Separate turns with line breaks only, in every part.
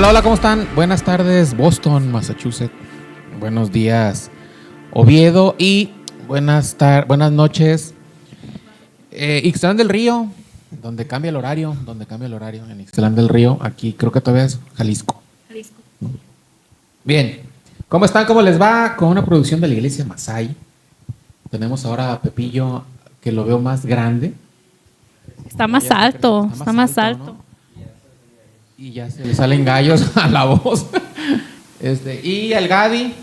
Hola, hola, ¿cómo están? Buenas tardes, Boston, Massachusetts. Buenos días, Oviedo. Y buenas noches, Ixtlán del Río, donde cambia el horario, en Ixtlán del Río. Aquí creo que todavía es Jalisco. Bien, ¿cómo están? ¿Cómo les va? Con una producción de la iglesia Masai. Tenemos ahora a Pepillo, que lo veo más grande.
Está más alto, está más alto.
¿no? Y ya se le salen gallos a la voz. Y el Gadi,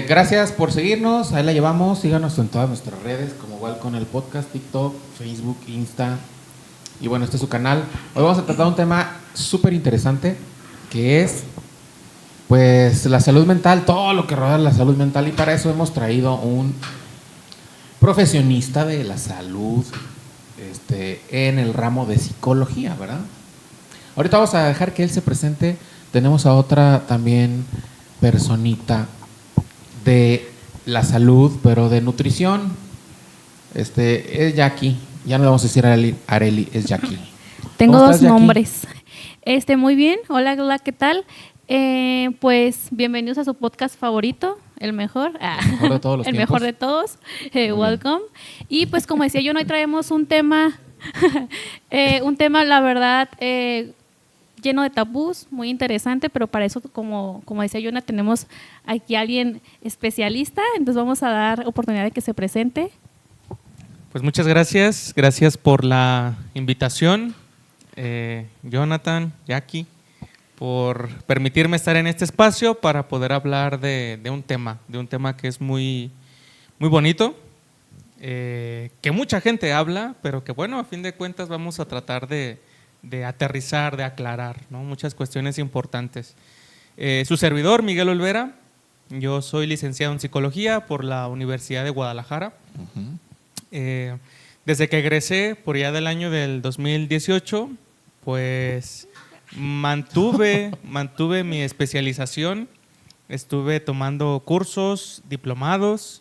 gracias por seguirnos, ahí la llevamos, síganos en todas nuestras redes, como igual con el podcast, TikTok, Facebook, Insta, y bueno, este es su canal. Hoy vamos a tratar un tema súper interesante, que es pues la salud mental, todo lo que rodea la salud mental, y para eso hemos traído un profesionista de la salud en el ramo de psicología, ¿verdad? Ahorita vamos a dejar que él se presente. Tenemos a otra también personita de la salud, pero de nutrición. Es Jackie. Ya no le vamos a decir Areli, es Jackie.
Tengo dos nombres. Muy bien. Hola, hola, ¿qué tal? Pues bienvenidos a su podcast favorito, el mejor.
El mejor de todos los
el
tiempos.
mejor de todos. Welcome. Y pues como decía yo, hoy traemos un tema, la verdad, lleno de tabús, muy interesante, pero para eso, como decía Jonah, tenemos aquí a alguien especialista, entonces vamos a dar oportunidad de que se presente.
Pues muchas gracias por la invitación, Jonathan, Jackie, por permitirme estar en este espacio para poder hablar de un tema que es muy, muy bonito, que mucha gente habla, pero que bueno, a fin de cuentas vamos a tratar de aterrizar, de aclarar, ¿no? Muchas cuestiones importantes. Su servidor, Miguel Olvera, yo soy licenciado en Psicología por la Universidad de Guadalajara. Desde que egresé, por allá del año del 2018, pues mantuve mi especialización, estuve tomando cursos, diplomados,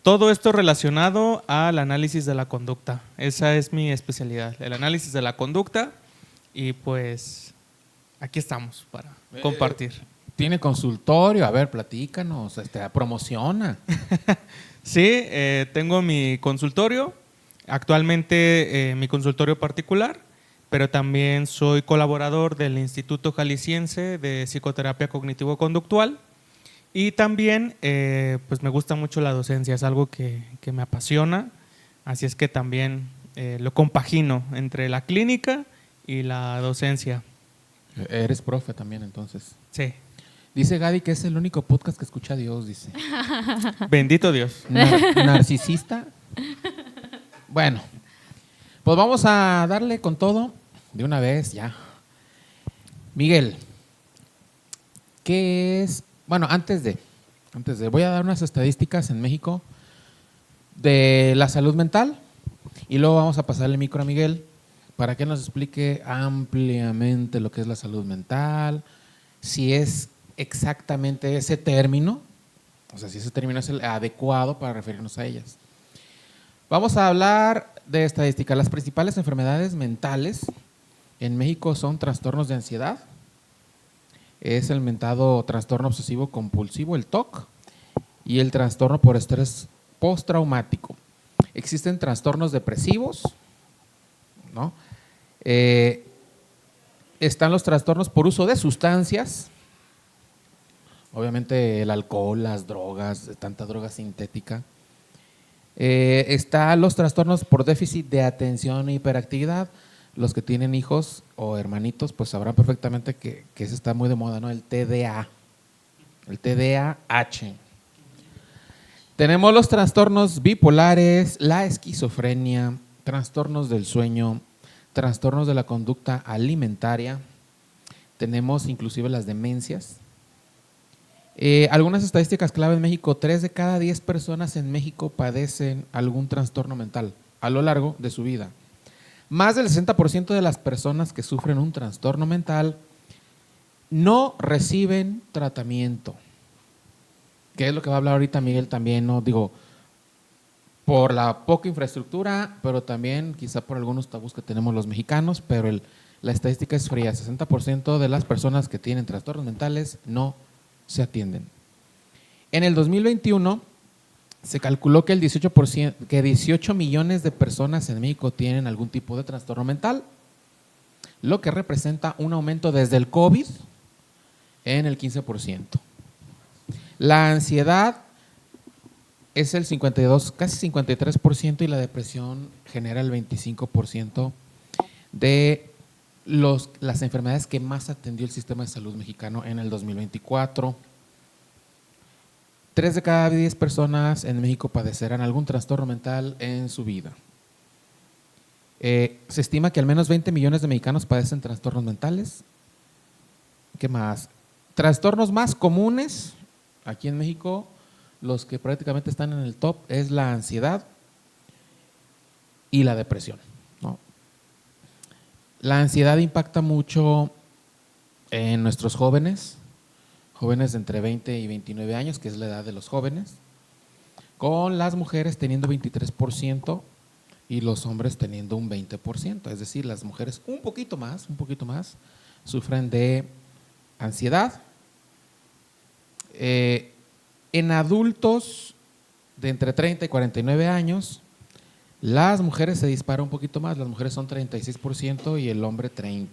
todo esto relacionado al análisis de la conducta. Esa es mi especialidad, el análisis de la conducta. Y pues aquí estamos para compartir.
¿Tiene consultorio? A ver, platícanos, promociona.
Sí, tengo mi consultorio, actualmente mi consultorio particular, pero también soy colaborador del Instituto Jalisciense de Psicoterapia Cognitivo-Conductual y también pues me gusta mucho la docencia, es algo que me apasiona, así es que también lo compagino entre la clínica y la docencia.
Eres profe también, entonces.
Sí.
Dice Gadi que es el único podcast que escucha a Dios, dice.
Bendito Dios.
¿Narcisista? Bueno, pues vamos a darle con todo de una vez ya. Miguel, ¿qué es? Bueno, antes de, voy a dar unas estadísticas en México de la salud mental y luego vamos a pasarle el micro a Miguel para que nos explique ampliamente lo que es la salud mental, si es exactamente ese término, o sea, si ese término es el adecuado para referirnos a ellas. Vamos a hablar de estadística. Las principales enfermedades mentales en México son trastornos de ansiedad, es el mentado trastorno obsesivo compulsivo, el TOC, y el trastorno por estrés postraumático. Existen trastornos depresivos, ¿no? Están los trastornos por uso de sustancias, obviamente el alcohol, las drogas, tanta droga sintética. Están los trastornos por déficit de atención e hiperactividad. Los que tienen hijos o hermanitos pues sabrán perfectamente que ese está muy de moda, ¿no? El TDA, el TDAH. Tenemos los trastornos bipolares, la esquizofrenia, trastornos del sueño, trastornos de la conducta alimentaria, tenemos inclusive las demencias. Algunas estadísticas clave en México: 3 de cada 10 personas en México padecen algún trastorno mental a lo largo de su vida. Más del 60% de las personas que sufren un trastorno mental no reciben tratamiento. ¿Qué es lo que va a hablar ahorita Miguel también? No digo, por la poca infraestructura, pero también quizá por algunos tabús que tenemos los mexicanos, pero la estadística es fría, 60% de las personas que tienen trastornos mentales no se atienden. En el 2021 se calculó que el 18 millones de personas en México tienen algún tipo de trastorno mental, lo que representa un aumento desde el COVID en el 15%. La ansiedad es el 52, casi 53%, y la depresión genera el 25% de las enfermedades que más atendió el sistema de salud mexicano en el 2024. 3 de cada 10 personas en México padecerán algún trastorno mental en su vida. Se estima que al menos 20 millones de mexicanos padecen trastornos mentales. ¿Qué más? Trastornos más comunes aquí en México, los que prácticamente están en el top, es la ansiedad y la depresión, ¿no? La ansiedad impacta mucho en nuestros jóvenes de entre 20 y 29 años, que es la edad de los jóvenes, con las mujeres teniendo 23% y los hombres teniendo un 20%. Es decir, las mujeres un poquito más sufren de ansiedad. En adultos de entre 30 y 49 años, las mujeres se disparan un poquito más, las mujeres son 36% y el hombre 30%.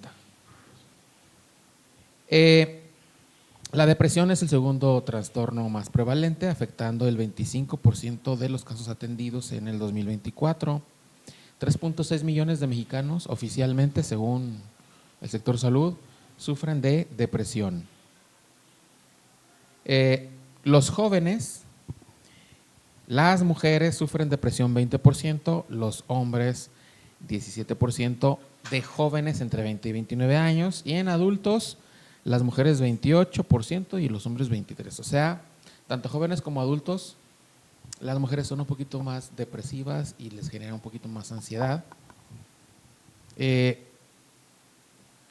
La depresión es el segundo trastorno más prevalente, afectando el 25% de los casos atendidos en el 2024. 3.6 millones de mexicanos oficialmente, según el sector salud, sufren de depresión. Los jóvenes, las mujeres sufren depresión 20%, los hombres 17% de jóvenes entre 20 y 29 años, y en adultos las mujeres 28% y los hombres 23%. O sea, tanto jóvenes como adultos, las mujeres son un poquito más depresivas y les genera un poquito más ansiedad.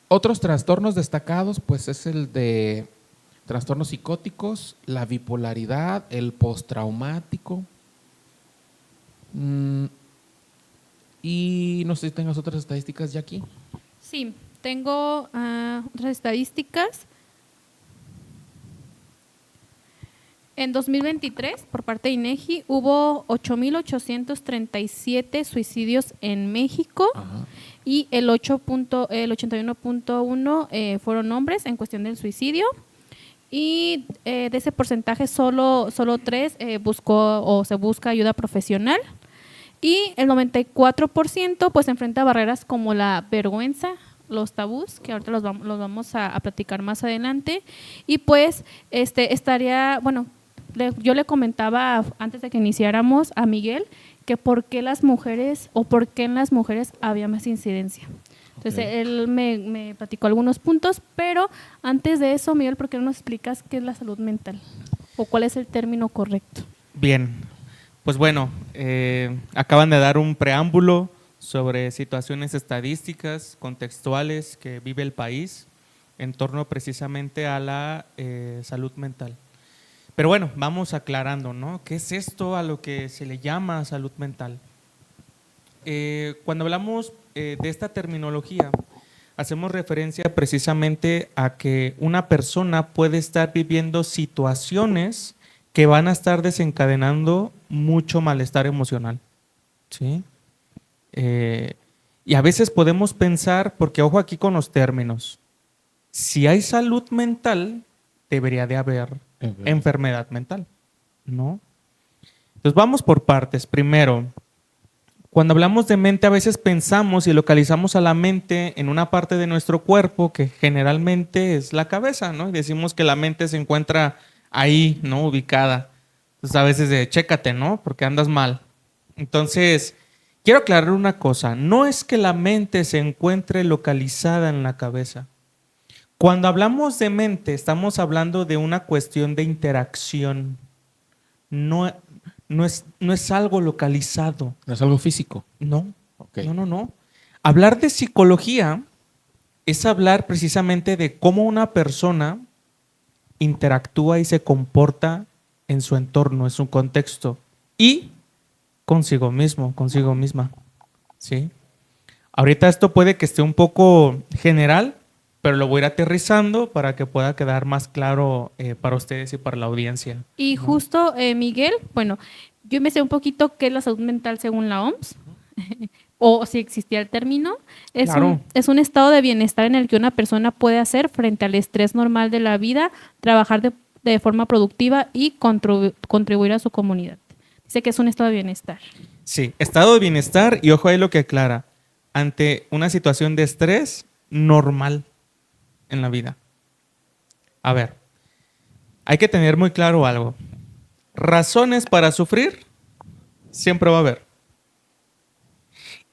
Otros trastornos destacados, pues es el de trastornos psicóticos, la bipolaridad, el postraumático. Y no sé si tengas otras estadísticas ya aquí.
Sí, tengo otras estadísticas. En 2023, por parte de INEGI, hubo 8,837 suicidios en México.
Ajá.
Y el 81.1 fueron hombres en cuestión del suicidio. Y de ese porcentaje solo 3 buscó o se busca ayuda profesional. Y el 94% pues enfrenta barreras como la vergüenza, los tabús, que ahorita los vamos a platicar más adelante. Y pues yo le comentaba antes de que iniciáramos a Miguel que por qué las mujeres o por qué en las mujeres había más incidencia. Entonces él me platicó algunos puntos, pero antes de eso, Miguel, ¿por qué no nos explicas qué es la salud mental? ¿O cuál es el término correcto?
Bien, pues bueno, acaban de dar un preámbulo sobre situaciones estadísticas, contextuales que vive el país en torno precisamente a la salud mental. Pero bueno, vamos aclarando, ¿no? ¿Qué es esto a lo que se le llama salud mental? Cuando hablamos de esta terminología, hacemos referencia precisamente a que una persona puede estar viviendo situaciones que van a estar desencadenando mucho malestar emocional, ¿sí? Y a veces podemos pensar, porque ojo aquí con los términos, si hay salud mental, debería de haber enfermedad mental, ¿no? Entonces vamos por partes. Primero, cuando hablamos de mente, a veces pensamos y localizamos a la mente en una parte de nuestro cuerpo que generalmente es la cabeza, ¿no? Y decimos que la mente se encuentra ahí, ¿no? Ubicada. Entonces a veces chécate, ¿no? Porque andas mal. Entonces, quiero aclarar una cosa. No es que la mente se encuentre localizada en la cabeza. Cuando hablamos de mente, estamos hablando de una cuestión de interacción. No es algo localizado.
¿No es algo físico?
No,
Okay.
no. Hablar de psicología es hablar precisamente de cómo una persona interactúa y se comporta en su entorno, en su contexto y consigo mismo, consigo misma, ¿sí? Ahorita esto puede que esté un poco general, pero lo voy a ir aterrizando para que pueda quedar más claro para ustedes y para la audiencia.
Y justo, Miguel, bueno, yo me sé un poquito qué es la salud mental según la OMS, o si existía el término.
Claro.
Es un estado de bienestar en el que una persona puede hacer frente al estrés normal de la vida, trabajar de forma productiva y contribuir a su comunidad. Dice que es un estado de bienestar.
Sí, estado de bienestar y ojo ahí lo que aclara, ante una situación de estrés normal en la vida. A ver, hay que tener muy claro algo. Razones para sufrir siempre va a haber.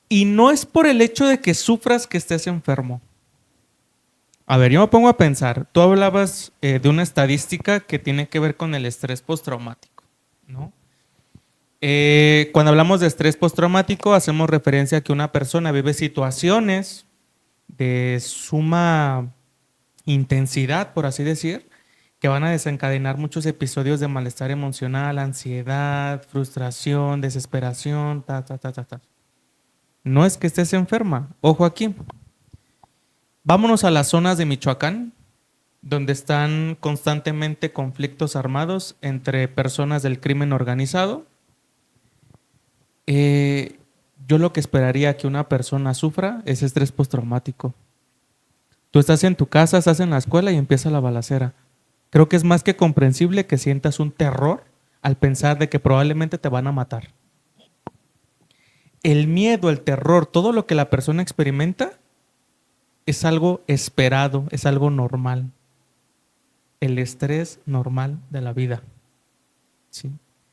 Y no es por el hecho de que sufras que estés enfermo. A ver, yo me pongo a pensar, tú hablabas de una estadística que tiene que ver con el estrés postraumático, ¿no? Cuando hablamos de estrés postraumático, hacemos referencia a que una persona vive situaciones de suma intensidad, por así decir, que van a desencadenar muchos episodios de malestar emocional, ansiedad, frustración, desesperación, ta. No es que estés enferma, ojo aquí. Vámonos a las zonas de Michoacán, donde están constantemente conflictos armados entre personas del crimen organizado. Yo lo que esperaría que una persona sufra es estrés postraumático. Tú estás en tu casa, estás en la escuela y empieza la balacera. Creo que es más que comprensible que sientas un terror al pensar de que probablemente te van a matar. El miedo, el terror, todo lo que la persona experimenta es algo esperado, es algo normal. El estrés normal de la vida. ¿Sí?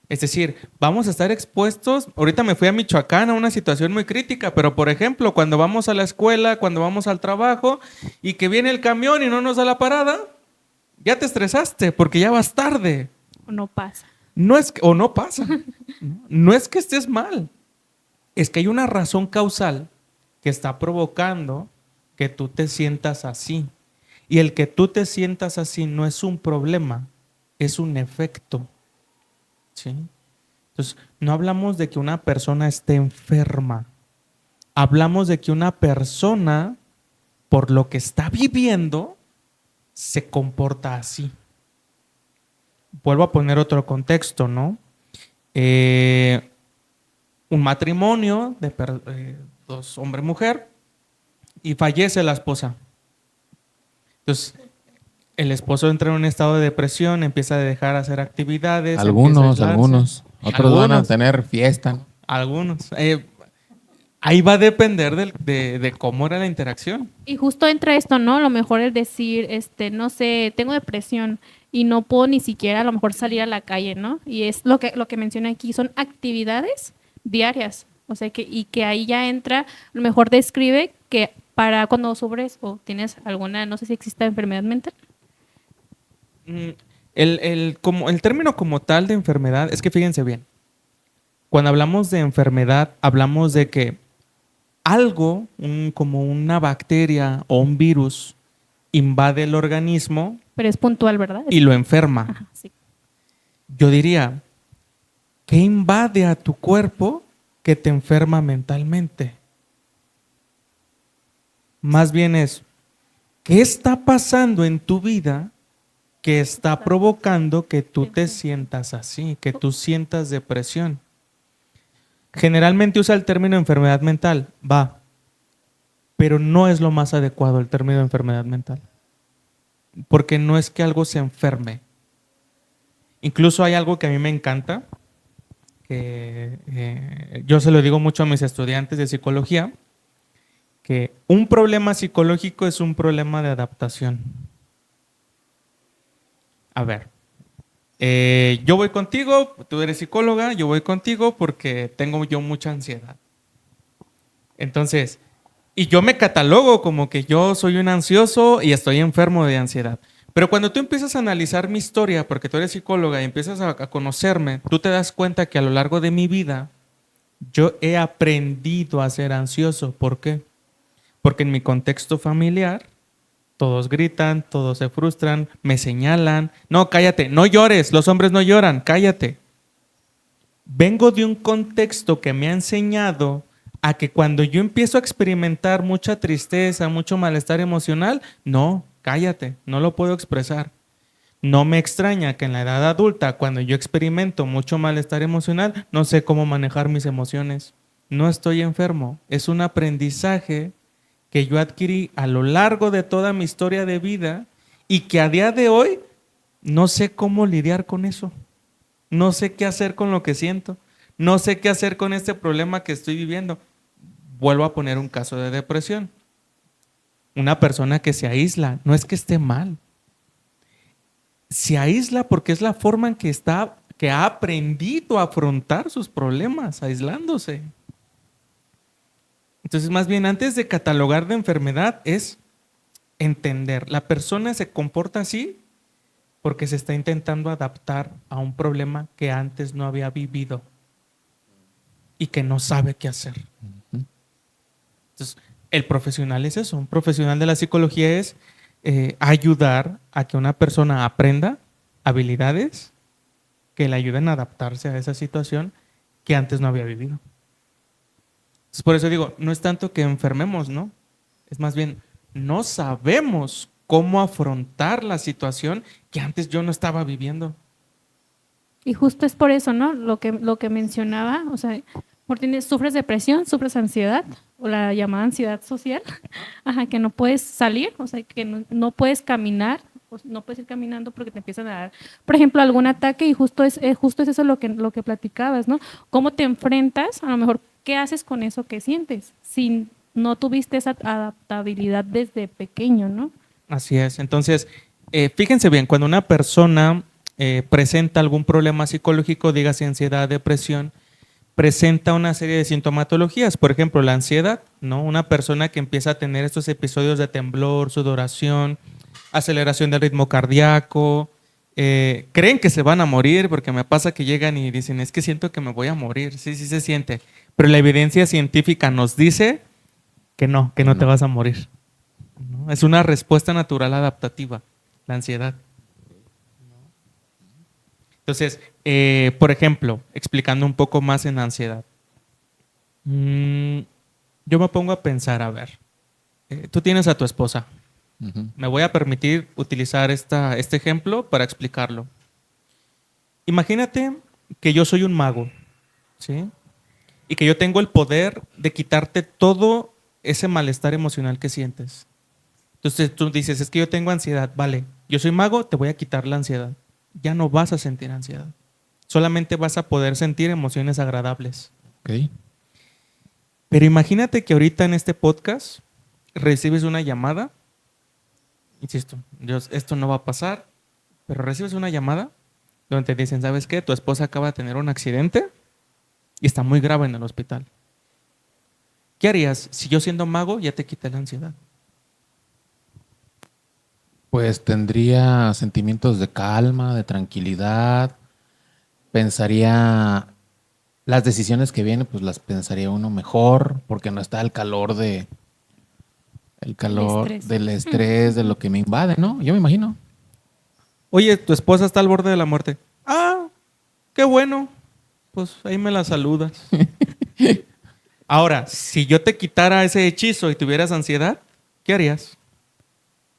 Es decir, vamos a estar expuestos. Ahorita me fui a Michoacán a una situación muy crítica, pero por ejemplo, cuando vamos a la escuela, cuando vamos al trabajo y que viene el camión y no nos da la parada, ya te estresaste porque ya vas tarde.
O no pasa.
O no pasa. No es que estés mal. Es que hay una razón causal que está provocando que tú te sientas así. Y el que tú te sientas así no es un problema, es un efecto. ¿Sí? Entonces, no hablamos de que una persona esté enferma. Hablamos de que una persona, por lo que está viviendo, se comporta así. Vuelvo a poner otro contexto, ¿no? Un matrimonio de dos, hombre y mujer, y fallece la esposa. Entonces, el esposo entra en un estado de depresión, empieza a dejar de hacer actividades.
Algunos. Otros van a tener fiesta.
Algunos. Ahí va a depender de cómo era la interacción.
Y justo entra esto, ¿no? A lo mejor es decir, no sé, tengo depresión y no puedo ni siquiera a lo mejor salir a la calle, ¿no? Y es lo que menciona aquí, son actividades diarias. O sea, que ahí ya entra, a lo mejor describe que para cuando sufres o tienes alguna, no sé si existe enfermedad mental.
El término como tal de enfermedad, es que fíjense bien, cuando hablamos de enfermedad, hablamos de que algo, como una bacteria o un virus, invade el organismo.
Pero es puntual, ¿verdad?
Y lo enferma.
Ajá, sí.
Yo diría, ¿qué invade a tu cuerpo que te enferma mentalmente? Más bien es, ¿qué está pasando en tu vida que está provocando que tú te sientas así, que tú sientas depresión? Generalmente usa el término enfermedad mental, va, pero no es lo más adecuado el término enfermedad mental, porque no es que algo se enferme. Incluso hay algo que a mí me encanta, que yo se lo digo mucho a mis estudiantes de psicología, que un problema psicológico es un problema de adaptación. A ver, yo voy contigo, tú eres psicóloga, yo voy contigo porque tengo yo mucha ansiedad. Entonces, y yo me catalogo como que yo soy un ansioso y estoy enfermo de ansiedad. Pero cuando tú empiezas a analizar mi historia, porque tú eres psicóloga y empiezas a conocerme, tú te das cuenta que a lo largo de mi vida yo he aprendido a ser ansioso. ¿Por qué? Porque en mi contexto familiar todos gritan, todos se frustran, me señalan. No, cállate, no llores, los hombres no lloran, cállate. Vengo de un contexto que me ha enseñado A que cuando yo empiezo a experimentar mucha tristeza, mucho malestar emocional, no, cállate, no lo puedo expresar. No me extraña que en la edad adulta, cuando yo experimento mucho malestar emocional, no sé cómo manejar mis emociones. No estoy enfermo, es un aprendizaje que yo adquirí a lo largo de toda mi historia de vida y que a día de hoy no sé cómo lidiar con eso. No sé qué hacer con lo que siento. No sé qué hacer con este problema que estoy viviendo. Vuelvo a poner un caso de depresión. Una persona que se aísla, no es que esté mal. Se aísla porque es la forma en que ha aprendido a afrontar sus problemas, aislándose. Entonces, más bien, antes de catalogar de enfermedad, es entender. La persona se comporta así porque se está intentando adaptar a un problema que antes no había vivido y que no sabe qué hacer. Entonces, el profesional es eso. Un profesional de la psicología es ayudar a que una persona aprenda habilidades que le ayuden a adaptarse a esa situación que antes no había vivido. Entonces, por eso digo, no es tanto que enfermemos, ¿no? Es más bien, no sabemos cómo afrontar la situación que antes yo no estaba viviendo.
Y justo es por eso, ¿no? Lo que mencionaba, o sea, Martínez, sufres depresión, sufres ansiedad, o la llamada ansiedad social, ajá, que no puedes salir, o sea, que no puedes caminar, no puedes ir caminando porque te empiezan a dar, por ejemplo, algún ataque, y justo es eso lo que platicabas, ¿no? ¿Cómo te enfrentas? A lo mejor, ¿qué haces con eso que sientes? Si no tuviste esa adaptabilidad desde pequeño, ¿no?
Así es. Entonces, fíjense bien, cuando una persona presenta algún problema psicológico, dígase ansiedad, depresión, presenta una serie de sintomatologías. Por ejemplo, la ansiedad, ¿no? Una persona que empieza a tener estos episodios de temblor, sudoración, aceleración del ritmo cardíaco, creen que se van a morir, porque me pasa que llegan y dicen, es que siento que me voy a morir. Sí, sí se siente. Pero la evidencia científica nos dice que no te vas a morir, ¿no? Es una respuesta natural adaptativa, la ansiedad. Entonces, por ejemplo, explicando un poco más en ansiedad, yo me pongo a pensar, a ver, tú tienes a tu esposa. Me voy a permitir utilizar este ejemplo para explicarlo. Imagínate que yo soy un mago, ¿sí? Y que yo tengo el poder de quitarte todo ese malestar emocional que sientes. Entonces tú dices, es que yo tengo ansiedad, vale, yo soy mago, te voy a quitar la ansiedad. Ya no vas a sentir ansiedad. Solamente vas a poder sentir emociones agradables.
Ok.
Pero imagínate que ahorita en este podcast recibes una llamada. Insisto, esto no va a pasar, pero recibes una llamada donde te dicen, ¿sabes qué? Tu esposa acaba de tener un accidente y está muy grave en el hospital. ¿Qué harías si yo siendo mago ya te quité la ansiedad?
Pues tendría sentimientos de calma, de tranquilidad. Pensaría las decisiones que vienen, pues las pensaría uno mejor, porque no está el calor del estrés, de lo que me invade, ¿no? Yo me imagino.
Oye, tu esposa está al borde de la muerte. Ah, qué bueno. Pues ahí me la saludas. Ahora, si yo te quitara ese hechizo y tuvieras ansiedad, ¿qué harías?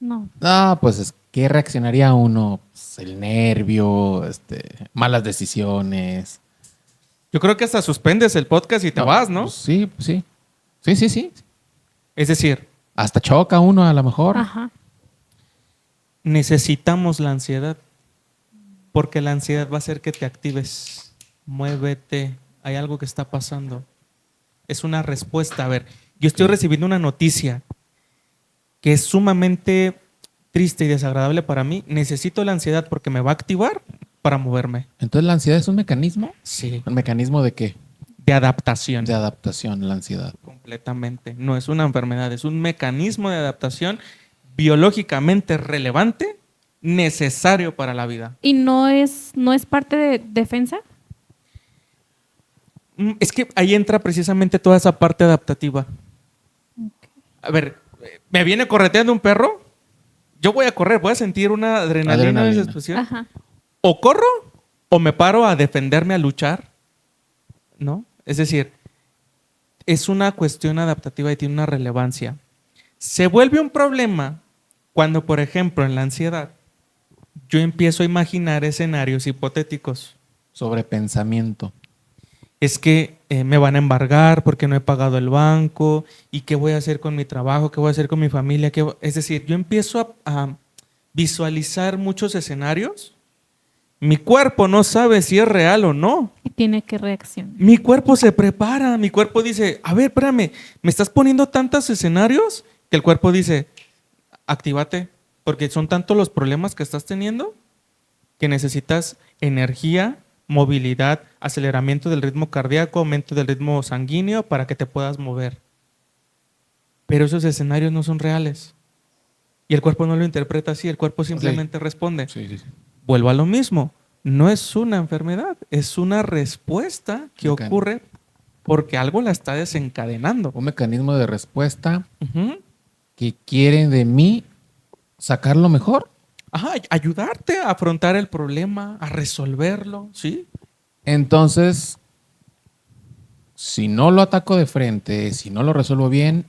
No.
Ah, pues es que reaccionaría uno, pues, el nervio, malas decisiones.
Yo creo que hasta suspendes el podcast y te vas, ¿no?
Pues sí, pues sí. Sí.
Es decir,
Hasta choca uno a lo mejor.
Ajá.
necesitamos la ansiedad, porque la ansiedad va a hacer que te actives. Muévete, hay algo que está pasando. Es una respuesta. A ver, yo estoy recibiendo una noticia que es sumamente triste y desagradable para mí. Necesito la ansiedad porque me va a activar para moverme.
Entonces, ¿la ansiedad es un mecanismo?
Sí.
¿Un mecanismo de qué?
De adaptación.
De adaptación, la ansiedad.
Completamente. No es una enfermedad, es un mecanismo de adaptación biológicamente relevante, necesario para la vida.
¿Y no es parte de defensa?
Es que ahí entra precisamente toda esa parte adaptativa. A ver, me viene correteando un perro, yo voy a correr, voy a sentir una adrenalina. De esa expresión.
Ajá.
O corro o me paro a defenderme, a luchar, ¿no? Es decir, es una cuestión adaptativa y tiene una relevancia. Se vuelve un problema cuando, por ejemplo, en la ansiedad, yo empiezo a imaginar escenarios hipotéticos.
Sobrepensamiento.
Es que me van a embargar porque no he pagado el banco, y qué voy a hacer con mi trabajo, qué voy a hacer con mi familia. Es decir, yo empiezo a visualizar muchos escenarios. Mi cuerpo no sabe si es real o no.
Y tiene que reaccionar.
Mi cuerpo se prepara, mi cuerpo dice, a ver, espérame, me estás poniendo tantos escenarios que el cuerpo dice, actívate, porque son tantos los problemas que estás teniendo que necesitas energía, movilidad, aceleramiento del ritmo cardíaco, aumento del ritmo sanguíneo para que te puedas mover. Pero esos escenarios no son reales. Y el cuerpo no lo interpreta así, el cuerpo simplemente responde.
Sí.
Vuelvo a lo mismo, no es una enfermedad, es una respuesta que ocurre porque algo la está desencadenando.
Un mecanismo de respuesta
Ujú.
que quiere de mí sacar lo mejor.
Ajá, ayudarte a afrontar el problema, a resolverlo, ¿sí?
Entonces, si no lo ataco de frente, si no lo resuelvo bien,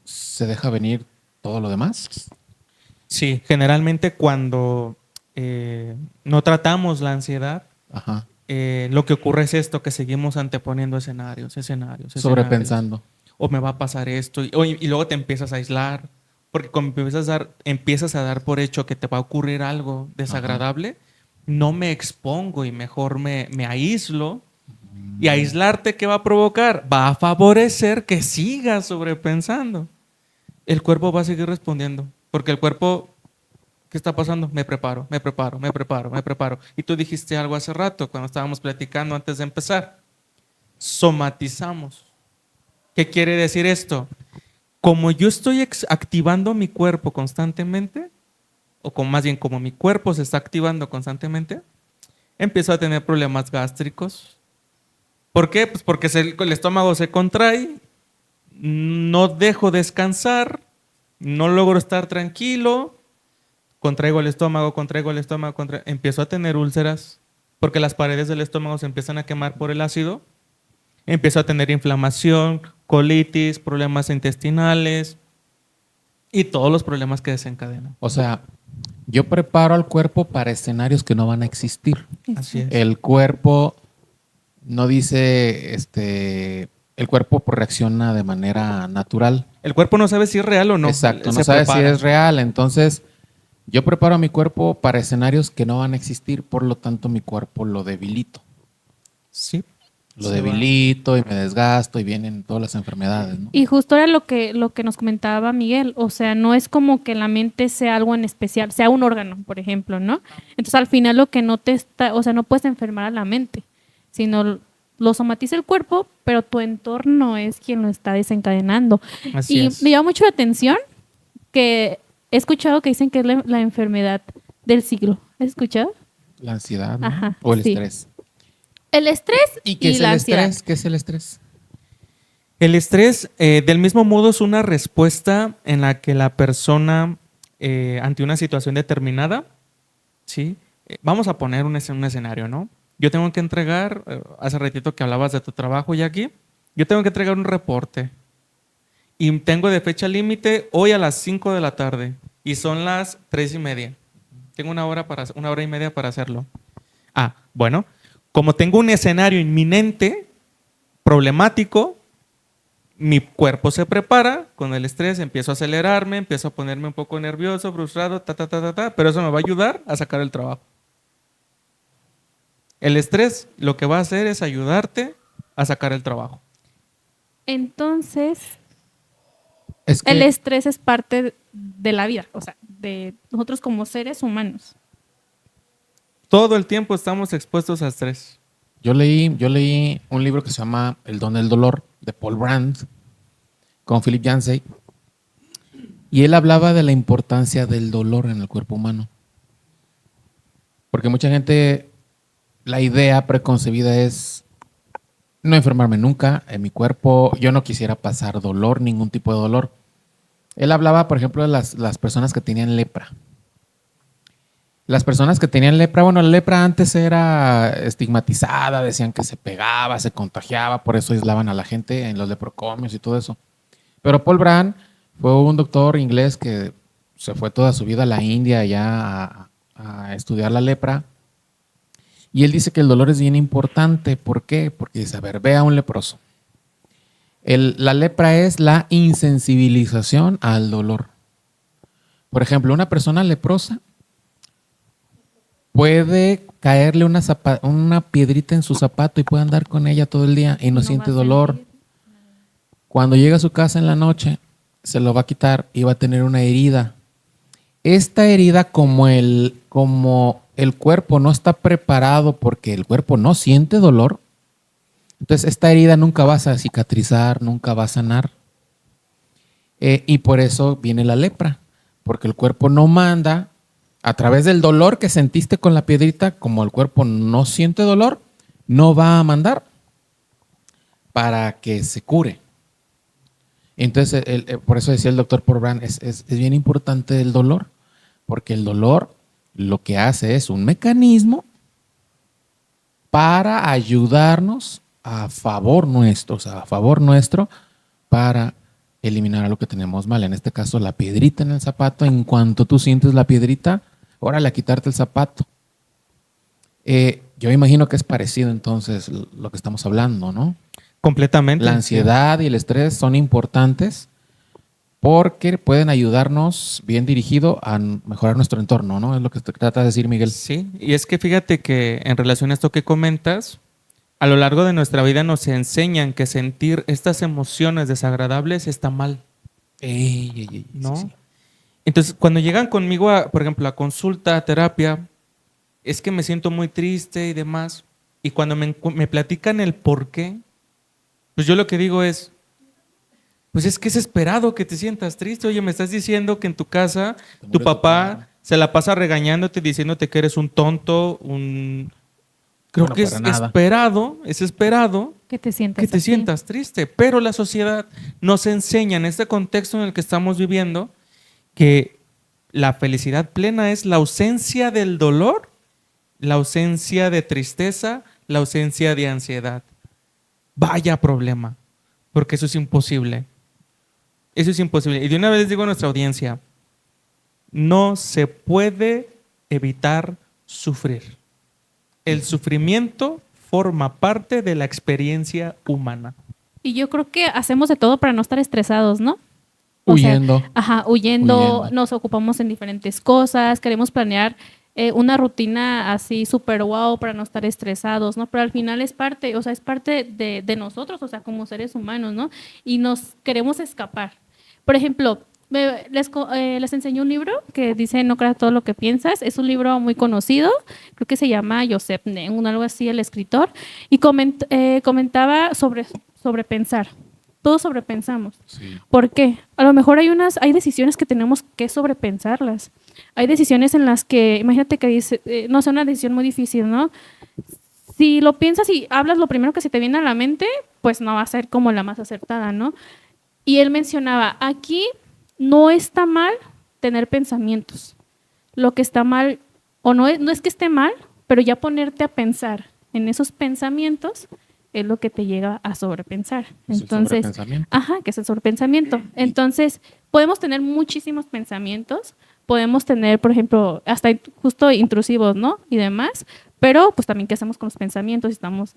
se deja venir todo lo demás.
Sí, generalmente cuando no tratamos la ansiedad,
Ajá.
lo que ocurre es esto, que seguimos anteponiendo escenarios.
Sobrepensando.
O me va a pasar esto, y luego te empiezas a aislar, porque cuando empiezas a dar por hecho que te va a ocurrir algo desagradable, no me expongo y mejor me aíslo. Y aislarte, ¿qué va a provocar? Va a favorecer que sigas sobrepensando. El cuerpo va a seguir respondiendo, porque el cuerpo, ¿qué está pasando? Me preparo. Y tú dijiste algo hace rato, cuando estábamos platicando antes de empezar. Somatizamos. ¿Qué quiere decir esto? Como yo estoy activando mi cuerpo constantemente, más bien como mi cuerpo se está activando constantemente, empiezo a tener problemas gástricos. ¿Por qué? Pues porque el estómago se contrae, no dejo descansar, no logro estar tranquilo, contraigo el estómago, empiezo a tener úlceras, porque las paredes del estómago se empiezan a quemar por el ácido, empiezo a tener inflamación, colitis, problemas intestinales y todos los problemas que desencadenan.
O sea, yo preparo al cuerpo para escenarios que no van a existir.
Así es.
El cuerpo no dice, el cuerpo reacciona de manera natural.
El cuerpo no sabe si es real o no.
Exacto, no
Se
sabe
prepara.
si es real. Entonces, yo preparo a mi cuerpo para escenarios que no van a existir, por lo tanto mi cuerpo lo debilito.
Sí.
Lo
Se
debilito y me desgasto y vienen todas las enfermedades, ¿no?
Y justo era lo que nos comentaba Miguel, o sea, no es como que la mente sea algo en especial, sea un órgano, por ejemplo, ¿no? Entonces al final lo que no te está, o sea, no puedes enfermar a la mente, sino lo somatiza el cuerpo, pero tu entorno es quien lo está desencadenando.
Así
y
es.
me llama mucho la atención que he escuchado que dicen que es la enfermedad del siglo. ¿Has escuchado?
La ansiedad, ¿no?
Ajá,
O el
sí.
estrés.
El estrés
¿Y qué es
la
el
ansiedad.
estrés? ¿Qué es el estrés?
El estrés, del mismo modo, es una respuesta en la que la persona, ante una situación determinada, ¿sí? Vamos a poner un escenario, ¿no? Yo tengo que entregar, hace ratito que hablabas de tu trabajo, Jackie, yo tengo que entregar un reporte y tengo de fecha límite hoy a las 5 de la tarde y son las 3:30. Tengo una hora y media para hacerlo. Bueno, como tengo un escenario inminente, problemático, mi cuerpo se prepara con el estrés, empiezo a acelerarme, empiezo a ponerme un poco nervioso, frustrado, pero eso me va a ayudar a sacar el trabajo. El estrés lo que va a hacer es ayudarte a sacar el trabajo.
Entonces,
Es que
el estrés es parte de la vida, o sea, de nosotros como seres humanos.
Todo el tiempo estamos expuestos a estrés.
yo leí un libro que se llama El don del dolor, de Paul Brand, con Philip Yancey, y él hablaba de la importancia del dolor en el cuerpo humano. Porque mucha gente, la idea preconcebida es no enfermarme nunca en mi cuerpo, yo no quisiera pasar dolor, ningún tipo de dolor. Él hablaba, por ejemplo, de las personas que tenían lepra. Las personas que tenían lepra, bueno, la lepra antes era estigmatizada, decían que se pegaba, se contagiaba, por eso aislaban a la gente en los leprocomios y todo eso. Pero Paul Brand fue un doctor inglés que se fue toda su vida a la India ya a estudiar la lepra. Y él dice que el dolor es bien importante. ¿Por qué? Porque dice, a ver, ve a un leproso. La lepra es la insensibilización al dolor. Por ejemplo, una persona leprosa puede caerle una piedrita en su zapato y puede andar con ella todo el día y no siente dolor. Cuando llega a su casa en la noche, se lo va a quitar y va a tener una herida. Esta herida, como el cuerpo no está preparado porque el cuerpo no siente dolor, entonces esta herida nunca va a cicatrizar, nunca va a sanar. Y por eso viene la lepra, porque el cuerpo no manda, a través del dolor que sentiste con la piedrita, como el cuerpo no siente dolor, no va a mandar para que se cure. Entonces, por eso decía el doctor Paul Brand, es bien importante el dolor, porque el dolor lo que hace es un mecanismo para ayudarnos a favor nuestro, o sea, a favor nuestro, para eliminar a lo que tenemos mal. En este caso, la piedrita en el zapato. En cuanto tú sientes la piedrita, órale a quitarte el zapato. Yo imagino que es parecido entonces lo que estamos hablando, ¿no?
Completamente.
La ansiedad y el estrés son importantes porque pueden ayudarnos bien dirigido a mejorar nuestro entorno, ¿no? Es lo que trata de decir Miguel.
Sí, y es que fíjate que en relación a esto que comentas, a lo largo de nuestra vida nos enseñan que sentir estas emociones desagradables está mal, ¿no?
Sí.
Entonces, cuando llegan conmigo, por ejemplo, a consulta, a terapia, es que me siento muy triste y demás, y cuando me platican el por qué, pues yo lo que digo es, pues es que es esperado que te sientas triste. Oye, me estás diciendo que en tu casa tu papá se la pasa regañándote, diciéndote que eres un tonto, Creo
Bueno,
que es esperado
Que te sientas
que te
así.
sientas triste, pero la sociedad nos enseña en este contexto en el que estamos viviendo que la felicidad plena es la ausencia del dolor, la ausencia de tristeza, la ausencia de ansiedad. Vaya problema, porque eso es imposible. Eso es imposible. Y de una vez les digo a nuestra audiencia, no se puede evitar sufrir. El sufrimiento forma parte de la experiencia humana.
Y yo creo que hacemos de todo para no estar estresados, ¿no?
Huyendo.
Huyendo, nos ocupamos en diferentes cosas, queremos planear una rutina así súper wow para no estar estresados, ¿no? Pero al final es parte, o sea, es parte de nosotros, o sea, como seres humanos, ¿no? Y nos queremos escapar. Por ejemplo, les enseñé un libro que dice No creas todo lo que piensas. Es un libro muy conocido, creo que se llama Joseph Neun, algo así, el escritor, y comentaba sobre pensar. Todos sobrepensamos.
Sí.
¿Por qué? A lo mejor hay decisiones que tenemos que sobrepensarlas. Hay decisiones en las que, imagínate que dice, no sé, una decisión muy difícil, ¿no? Si lo piensas y hablas lo primero que se te viene a la mente, pues no va a ser como la más acertada, ¿no? Y él mencionaba, aquí no está mal tener pensamientos. Lo que está mal, o no es que esté mal, pero ya ponerte a pensar en esos pensamientos es lo que te llega a sobrepensar. Entonces, que es el sobrepensamiento. Entonces, podemos tener muchísimos pensamientos, podemos tener, por ejemplo, hasta justo intrusivos, ¿no? Y demás, pero pues también qué hacemos con los pensamientos si estamos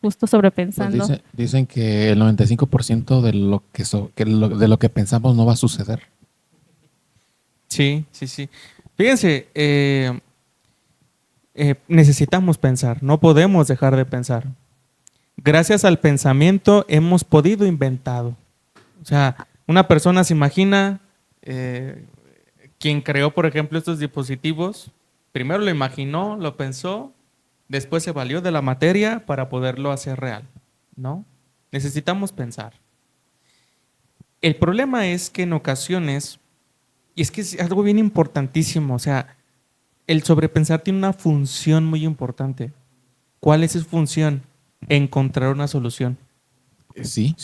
justo sobrepensando.
Pues dicen que el 95% de lo que pensamos no va a suceder.
Sí. Fíjense, necesitamos pensar, no podemos dejar de pensar. Gracias al pensamiento hemos podido inventar. O sea, una persona se imagina, quien creó, por ejemplo, estos dispositivos, primero lo imaginó, lo pensó, después se valió de la materia para poderlo hacer real, ¿no? Necesitamos pensar. El problema es que en ocasiones, y es que es algo bien importantísimo, o sea, el sobrepensar tiene una función muy importante. ¿Cuál es su función? Encontrar una solución.
Sí.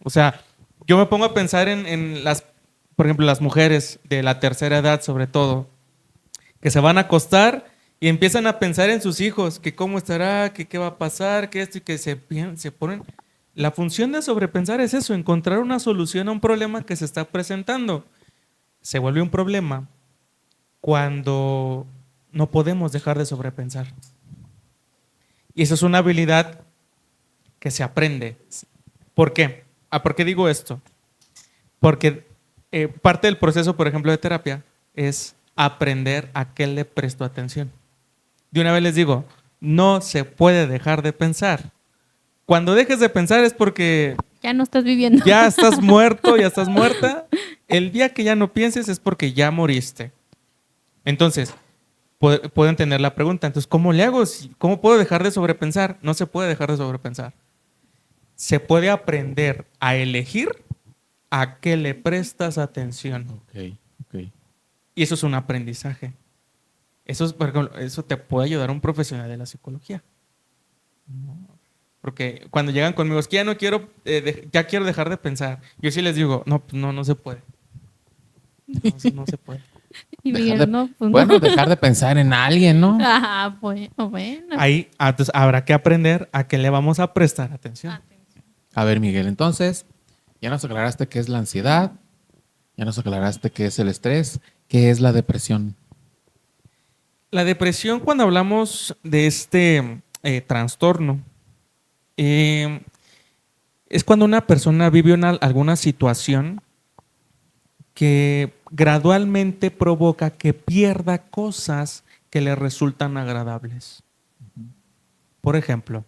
O sea, yo me pongo a pensar en por ejemplo, las mujeres de la tercera edad, sobre todo, que se van a acostar y empiezan a pensar en sus hijos, que cómo estará, que qué va a pasar, que esto y que se ponen... La función de sobrepensar es eso, encontrar una solución a un problema que se está presentando. Se vuelve un problema cuando no podemos dejar de sobrepensar. Y eso es una habilidad que se aprende. ¿Por qué? ¿Por qué digo esto? Porque parte del proceso, por ejemplo, de terapia es aprender a qué le presto atención. De una vez les digo, no se puede dejar de pensar. Cuando dejes de pensar es porque
Ya no estás viviendo.
ya estás muerto, ya estás muerta. El día que ya no pienses es porque ya moriste. Entonces, pueden tener la pregunta, entonces, ¿cómo le hago? ¿Cómo puedo dejar de sobrepensar? No se puede dejar de sobrepensar. Se puede aprender a elegir a qué le prestas atención.
Ok.
Y eso es un aprendizaje. Eso te puede ayudar a un profesional de la psicología. Porque cuando llegan conmigo, es que ya no quiero, ya quiero dejar de pensar. Yo sí les digo, no se puede. No se puede.
Y Miguel, no, pues
Bueno,
no.
dejar de pensar en alguien, ¿no?
Ah, bueno.
Ahí entonces habrá que aprender a qué le vamos a prestar atención.
A ver, Miguel, entonces, ya nos aclaraste qué es la ansiedad, ya nos aclaraste qué es el estrés, qué es la depresión.
La depresión, cuando hablamos de este trastorno, es cuando una persona vive alguna situación que gradualmente provoca que pierda cosas que le resultan agradables. Por ejemplo,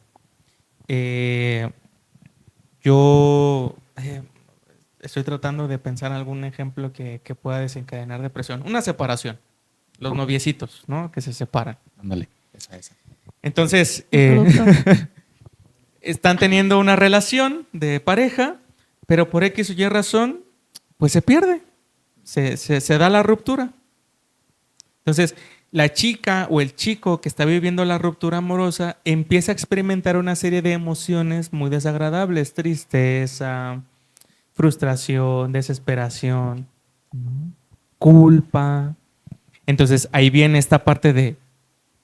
yo estoy tratando de pensar en algún ejemplo que pueda desencadenar depresión. Una separación. Los noviecitos, ¿no? Que se separan.
Ándale, esa.
Entonces, están teniendo una relación de pareja, pero por X o Y razón, pues se pierde. Se da la ruptura. Entonces, la chica o el chico que está viviendo la ruptura amorosa empieza a experimentar una serie de emociones muy desagradables: tristeza, frustración, desesperación, culpa. Entonces, ahí viene esta parte de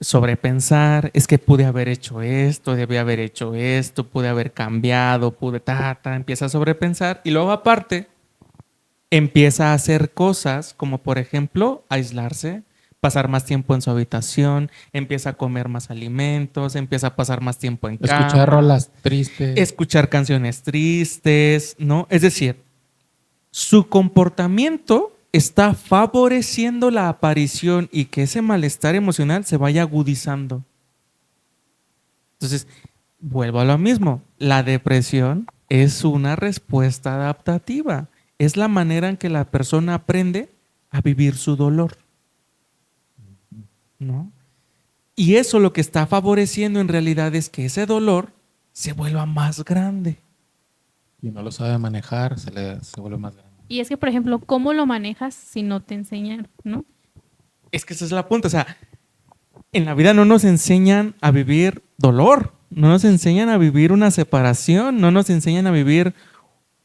sobrepensar, es que pude haber hecho esto, debí haber hecho esto, pude haber cambiado, empieza a sobrepensar y luego aparte empieza a hacer cosas como por ejemplo aislarse, pasar más tiempo en su habitación, empieza a comer más alimentos, empieza a pasar más tiempo en cama,
Escuchar rolas tristes.
escuchar canciones tristes, ¿no? Es decir, su comportamiento está favoreciendo la aparición y que ese malestar emocional se vaya agudizando. Entonces, vuelvo a lo mismo. La depresión es una respuesta adaptativa. Es la manera en que la persona aprende a vivir su dolor, ¿no? Y eso lo que está favoreciendo en realidad es que ese dolor se vuelva más grande.
Y no lo sabe manejar, se vuelve más grande.
Y es que, por ejemplo, ¿cómo lo manejas si no te enseñan, no?
Es que esa es la punta. O sea, en la vida no nos enseñan a vivir dolor, no nos enseñan a vivir una separación, no nos enseñan a vivir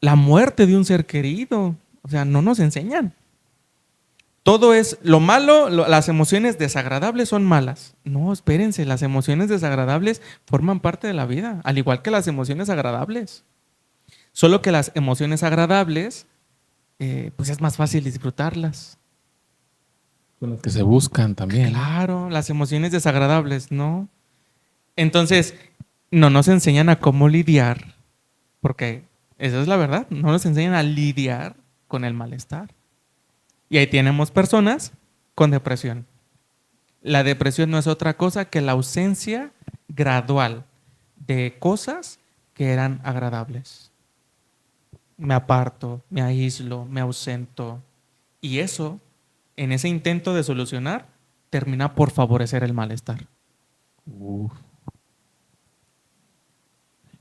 la muerte de un ser querido. O sea, no nos enseñan. Todo es lo malo, las emociones desagradables son malas. No, espérense, las emociones desagradables forman parte de la vida, al igual que las emociones agradables. Solo que las emociones agradables, pues es más fácil disfrutarlas.
Con las que se buscan también.
Claro, las emociones desagradables, ¿no? Entonces, no nos enseñan a cómo lidiar, porque esa es la verdad, no nos enseñan a lidiar con el malestar. Y ahí tenemos personas con depresión. La depresión no es otra cosa que la ausencia gradual de cosas que eran agradables. Me aparto, me aíslo, me ausento. Y eso, en ese intento de solucionar, termina por favorecer el malestar.
Uf.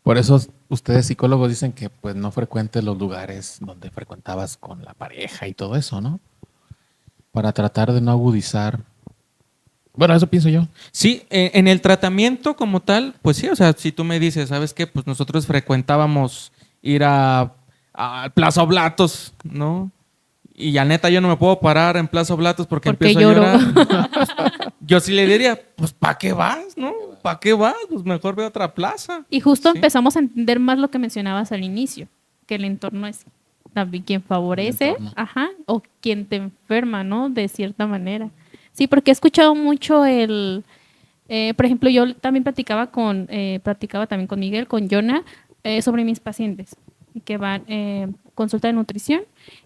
Por eso ustedes psicólogos dicen que pues no frecuentes los lugares donde frecuentabas con la pareja y todo eso, ¿no? Para tratar de no agudizar. Bueno, eso pienso yo.
Sí, en el tratamiento como tal, pues sí, o sea, si tú me dices, ¿sabes qué? Pues nosotros frecuentábamos ir a Plaza Oblatos, ¿no? y ya neta yo no me puedo parar en Plaza Oblatos porque empiezo a
lloro.
llorar. Yo sí le diría, pues ¿para qué vas, no? ¿Para qué vas? Pues mejor ve a otra plaza.
Y justo
Sí.
empezamos a entender más lo que mencionabas al inicio, que el entorno es también quien favorece,
El entorno.
ajá, o quien te enferma, ¿no? De cierta manera. Sí, porque he escuchado mucho por ejemplo, yo también platicaba también con Miguel, con Jonah, sobre mis pacientes que van consulta de nutrición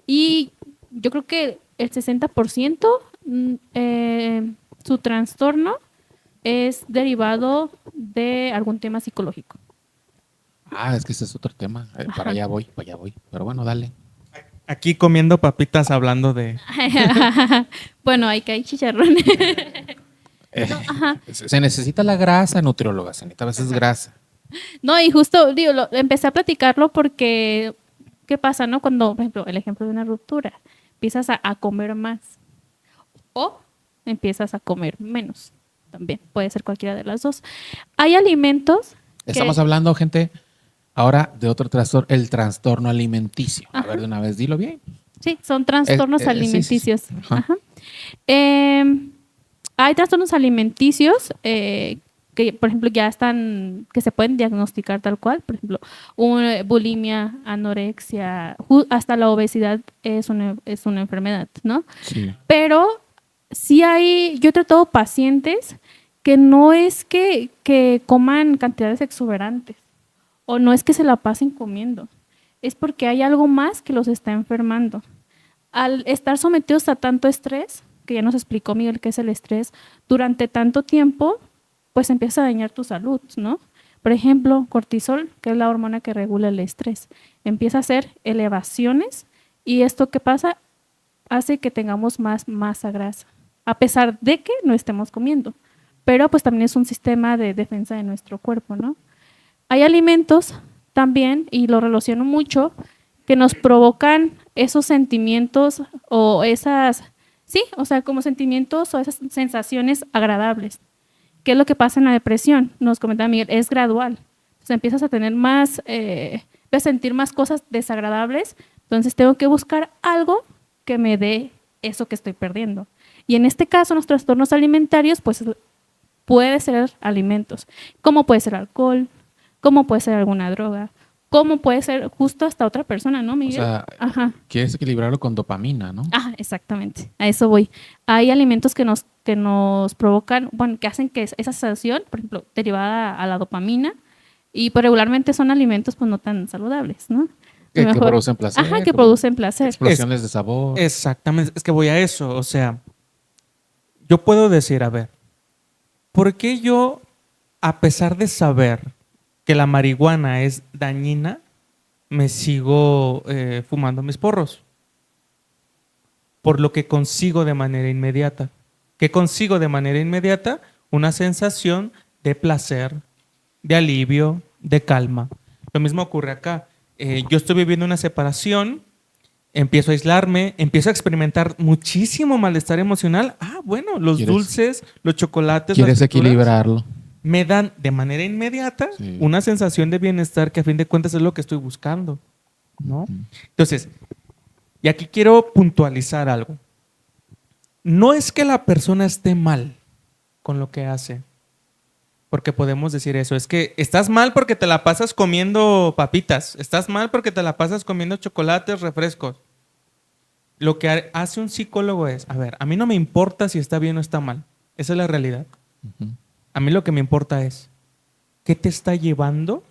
y yo creo que el 60% su trastorno es derivado de algún tema psicológico.
Ah, es que ese es otro tema. Para allá voy. Pero bueno, dale.
Aquí comiendo papitas hablando de...
Bueno, hay que hay chicharrones.
Se necesita la grasa, nutrióloga. Se necesita a veces grasa.
No, y justo, digo, empecé a platicarlo porque, ¿qué pasa, no? Cuando, por ejemplo, el ejemplo de una ruptura, empiezas a comer más o empiezas a comer menos. También puede ser cualquiera de las dos. Hay alimentos que...
Estamos hablando, gente, ahora de otro trastorno, el trastorno alimenticio. A
Ajá.
ver, de una vez, dilo bien.
Sí, son trastornos
Sí, sí, sí.
alimenticios.
Ajá.
Ajá. Hay trastornos alimenticios que, por ejemplo, ya están, que se pueden diagnosticar tal cual. Por ejemplo, bulimia, anorexia, hasta la obesidad es una enfermedad, ¿no?
Sí.
Pero sí yo he tratado pacientes que no es que coman cantidades exuberantes o no es que se la pasen comiendo, es porque hay algo más que los está enfermando. Al estar sometidos a tanto estrés, que ya nos explicó Miguel qué es el estrés, durante tanto tiempo, pues empieza a dañar tu salud, ¿no? Por ejemplo, cortisol, que es la hormona que regula el estrés, empieza a hacer elevaciones y esto que pasa hace que tengamos más masa grasa, a pesar de que no estemos comiendo. Pero pues también es un sistema de defensa de nuestro cuerpo, ¿no? Hay alimentos también, y lo relaciono mucho, que nos provocan esos sentimientos o esas, sí, o sea, como sentimientos o esas sensaciones agradables. ¿Qué es lo que pasa en la depresión? Nos comentaba Miguel, es gradual. Entonces empiezas a tener a sentir más cosas desagradables, entonces tengo que buscar algo que me dé eso que estoy perdiendo. Y en este caso, los trastornos alimentarios, pues puede ser alimentos, como puede ser alcohol, como puede ser alguna droga, como puede ser justo hasta otra persona, ¿no,
O
Miguel?
sea,
Ajá.
quieres equilibrarlo con dopamina, ¿no?
Ah, exactamente, a eso voy. Hay alimentos que nos provocan, bueno, que hacen que esa sensación, por ejemplo, derivada a la dopamina, y pues regularmente son alimentos pues no tan saludables, ¿no?
Que producen placer.
Ajá, que
como
producen placer.
Explosiones de sabor.
Exactamente, es que voy a eso, o sea, yo puedo decir, a ver, ¿por qué yo, a pesar de saber que la marihuana es dañina, me sigo fumando mis porros? Por lo que consigo de manera inmediata. ¿Qué consigo de manera inmediata? Una sensación de placer, de alivio, de calma. Lo mismo ocurre acá. Yo estoy viviendo una separación, empiezo a aislarme, empiezo a experimentar muchísimo malestar emocional. Ah, bueno, los dulces, los chocolates,
Quieres
las frituras,
equilibrarlo.
me dan de manera inmediata
Sí.
una sensación de bienestar que a fin de cuentas es lo que estoy buscando, ¿no? Entonces, y aquí quiero puntualizar algo. No es que la persona esté mal con lo que hace, porque podemos decir eso. Es que estás mal porque te la pasas comiendo papitas, estás mal porque te la pasas comiendo chocolates, refrescos. Lo que hace un psicólogo es, a ver, a mí no me importa si está bien o está mal. Esa es la realidad.
Ujú.
A mí lo que me importa es, ¿qué te está llevando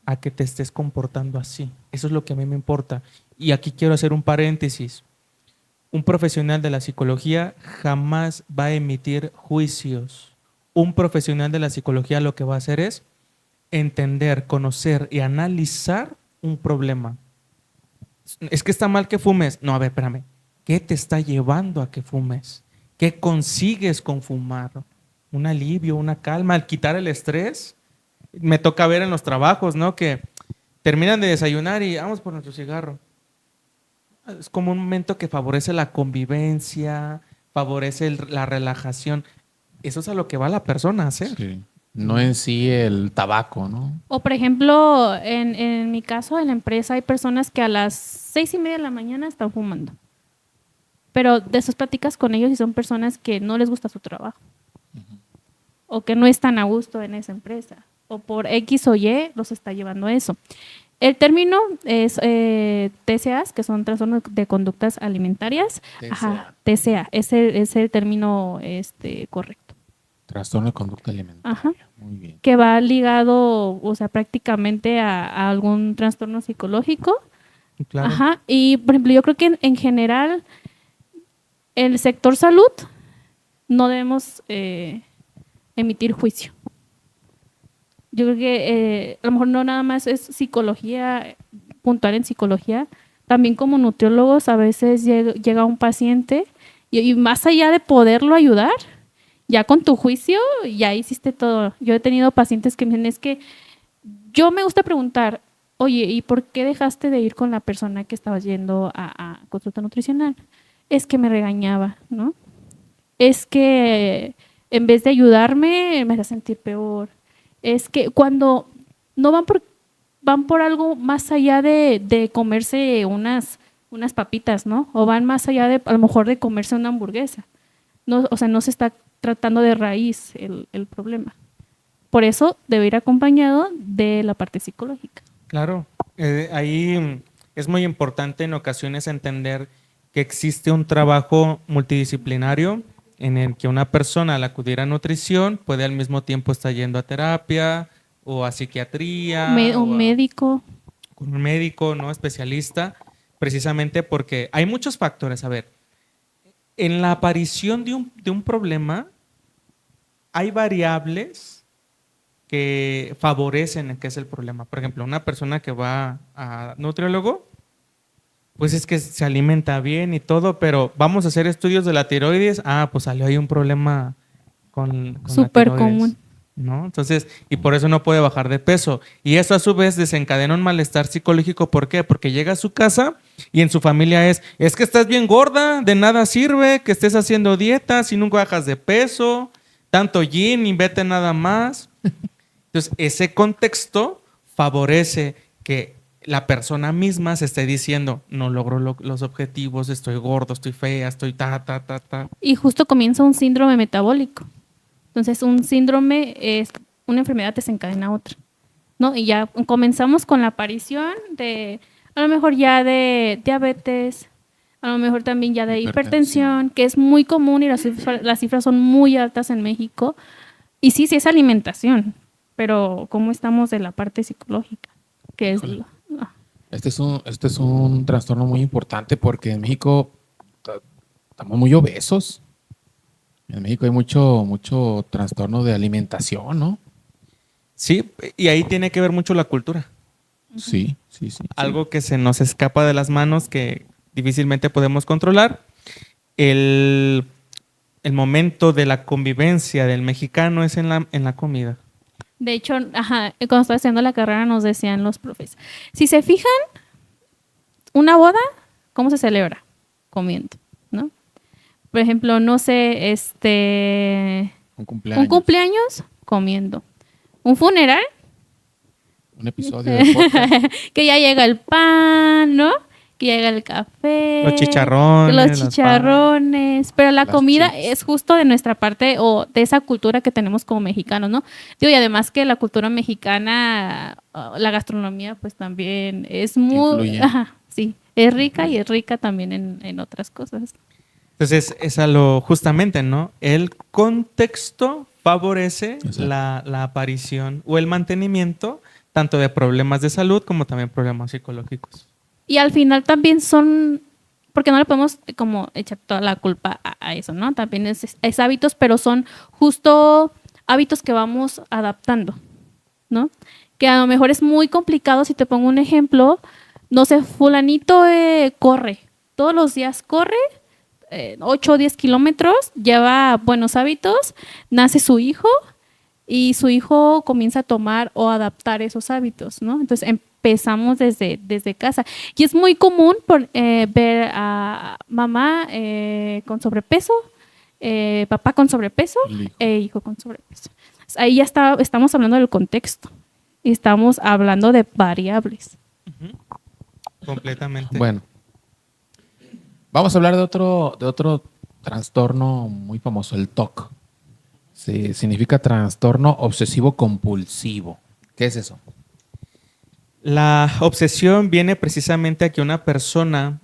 a que te estés comportando así? Eso es lo que a mí me importa. Y aquí quiero hacer un paréntesis. Un profesional de la psicología jamás va a emitir juicios. Un profesional de la psicología lo que va a hacer es entender, conocer y analizar un problema. Es que está mal que fumes. No, a ver, espérame. ¿Qué te está llevando a que fumes? ¿Qué consigues con fumar? Un alivio, una calma, al quitar el estrés. Me toca ver en los trabajos, ¿no? Que terminan de desayunar y vamos por nuestro cigarro. Es como un momento que favorece la convivencia, favorece la relajación. Eso es a lo que va la persona a hacer.
Sí. No en sí el tabaco, ¿no?
O por ejemplo, en mi caso, en la empresa hay personas que a las 6:30 de la mañana están fumando. pero después platicas con ellos y son personas que no les gusta su trabajo o que no están a gusto en esa empresa o por X o Y los está llevando a eso. El término es TCAs, que son trastornos de conductas alimentarias.
TCA.
Ajá, TCA, es el término correcto.
Trastorno de conducta alimentaria.
Ajá.
Muy bien.
Que va ligado, o sea, prácticamente a algún trastorno psicológico.
Claro.
Ajá. Y, por ejemplo, yo creo que en general, el sector salud no debemos emitir juicio. Yo creo que a lo mejor no nada más es psicología, puntual en psicología, también como nutriólogos a veces llega un paciente y más allá de poderlo ayudar, ya con tu juicio ya hiciste todo. Yo he tenido pacientes que me dicen, es que yo me gusta preguntar, oye, ¿y por qué dejaste de ir con la persona que estabas yendo a consulta nutricional? Es que me regañaba, ¿no? Es que en vez de ayudarme me hacía sentir peor. Es que cuando no van por algo más allá de comerse unas papitas, ¿no? O van más allá de a lo mejor de comerse una hamburguesa. No, o sea, no se está tratando de raíz el problema. Por eso debe ir acompañado de la parte psicológica.
Claro, ahí es muy importante en ocasiones entender que existe un trabajo multidisciplinario en el que una persona al acudir a nutrición puede al mismo tiempo estar yendo a terapia o a psiquiatría
Un médico.
con un médico, ¿no? Especialista, precisamente porque hay muchos factores. A ver, en la aparición de un problema hay variables que favorecen que es el problema. Por ejemplo, una persona que va a nutriólogo, pues es que se alimenta bien y todo, pero vamos a hacer estudios de la tiroides, pues salió ahí un problema con
Súper
la tiroides,
común.
¿no? Entonces, y por eso no puede bajar de peso. Y eso a su vez desencadena un malestar psicológico. ¿Por qué? Porque llega a su casa y en su familia es que estás bien gorda, de nada sirve que estés haciendo dietas y nunca bajas de peso, tanto gym y vete nada más. Entonces, ese contexto favorece que la persona misma se esté diciendo, no logro los objetivos, estoy gordo, estoy fea, estoy ta.
Y justo comienza un síndrome metabólico. Entonces, un síndrome es una enfermedad desencadena otra, ¿no? Y ya comenzamos con la aparición de, a lo mejor ya de diabetes, a lo mejor también ya de hipertensión, que es muy común y las cifras son muy altas en México. Y sí es alimentación, pero ¿cómo estamos de la parte psicológica? Que es
Este es un trastorno muy importante porque en México estamos muy obesos. En México hay mucho trastorno de alimentación, ¿no?
Sí, y ahí tiene que ver mucho la cultura.
Sí.
Algo que se nos escapa de las manos, que difícilmente podemos controlar. El momento de la convivencia del mexicano es en la comida.
De hecho, cuando estaba haciendo la carrera nos decían los profes, si se fijan, una boda, ¿cómo se celebra? Comiendo, ¿no? Por ejemplo, no sé,
un
cumpleaños, comiendo. Un funeral.
Un episodio de podcast.
Que ya llega el pan, ¿no? Que llega el café.
Los chicharrones.
Pero la comida
chips.
es justo de nuestra parte o de esa cultura que tenemos como mexicanos, ¿no? Digo, y además que la cultura mexicana, la gastronomía, pues también es muy...
Influye.
Sí, es rica y es rica también en otras cosas.
Entonces, es justamente, ¿no? El contexto favorece la aparición o el mantenimiento tanto de problemas de salud como también problemas psicológicos.
Y al final también son, porque no le podemos como echar toda la culpa a eso, ¿no? También es hábitos, pero son justo hábitos que vamos adaptando, ¿no? Que a lo mejor es muy complicado, si te pongo un ejemplo, no sé, fulanito corre, todos los días corre, 8 o 10 kilómetros, lleva buenos hábitos, nace su hijo y su hijo comienza a tomar o adaptar esos hábitos, ¿no? Entonces empezamos desde casa. Y es muy común ver a mamá con sobrepeso, papá con sobrepeso e hijo con sobrepeso. Ahí ya estamos hablando del contexto y estamos hablando de variables.
Completamente.
Bueno, Vamos a hablar de otro trastorno muy famoso, el TOC. Sí, significa trastorno obsesivo compulsivo. ¿Qué es eso?
La obsesión viene precisamente a que una persona